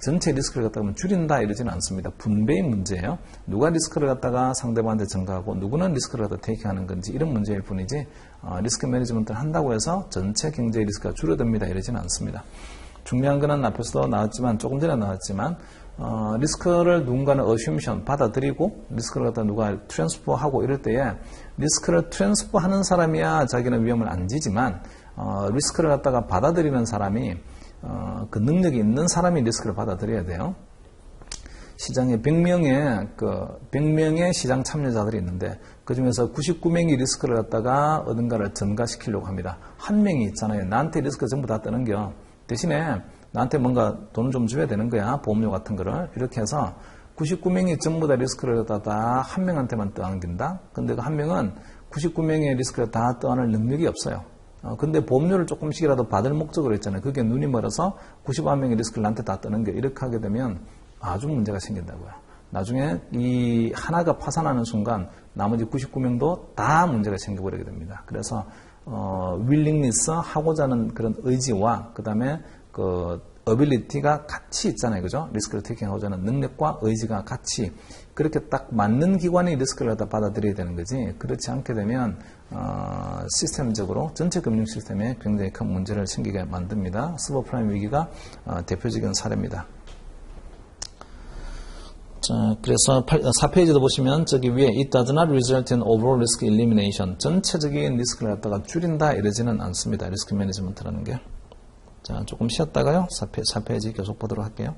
전체 리스크를 갖다가 줄인다 이러지는 않습니다. 분배의 문제예요. 누가 리스크를 갖다가 상대방한테 전가하고 누구는 리스크를 갖다 테이킹하는 건지 이런 문제일 뿐이지 리스크 매니지먼트를 한다고 해서 전체 경제 리스크가 줄어듭니다 이러지는 않습니다. 중요한 거는 앞에서도 나왔지만 조금 전에 나왔지만 리스크를 누군가는 어슈미션 받아들이고 리스크를 갖다 누가 트랜스퍼하고 이럴 때에 리스크를 트랜스퍼하는 사람이야 자기는 위험을 안 지지만 리스크를 갖다가 받아들이는 사람이 그 능력이 있는 사람이 리스크를 받아들여야 돼요. 시장에 100명의 시장 참여자들이 있는데 그 중에서 99명이 리스크를 갖다가 어딘가를 전가시키려고 합니다. 한 명이 있잖아요. 나한테 리스크 전부 다 뜨는겨. 대신에 나한테 뭔가 돈을 좀 줘야 되는 거야. 보험료 같은 거를. 이렇게 해서 99명이 전부 다 리스크를 갖다가 한 명한테만 떠안긴다. 근데 그 한 명은 99명의 리스크를 다 떠안을 능력이 없어요. 근데 보험료를 조금씩이라도 받을 목적으로 있잖아요. 그게 눈이 멀어서 91명의 리스크를 나한테 다 뜨는 게 이렇게 하게 되면 아주 문제가 생긴다고요. 나중에 이 하나가 파산하는 순간 나머지 99명도 다 문제가 생겨버리게 됩니다. 그래서 willingness 하고자 하는 그런 의지와 그 다음에 그 ability가 같이 있잖아요. 그죠? 리스크를 테이킹하고자 하는 능력과 의지가 같이 그렇게 딱 맞는 기관이 리스크를 갖다 받아들여야 되는 거지. 그렇지 않게 되면 시스템적으로 전체 금융 시스템에 굉장히 큰 문제를 생기게 만듭니다. 서브프라임 위기가 대표적인 사례입니다. 자, 그래서 4페이지도 보시면 저기 위에 It does not result in overall risk elimination. 전체적인 리스크를 갖다가 줄인다 이러지는 않습니다. 리스크 매니지먼트라는 게. 자, 조금 쉬었다가요. 4페이지 계속 보도록 할게요.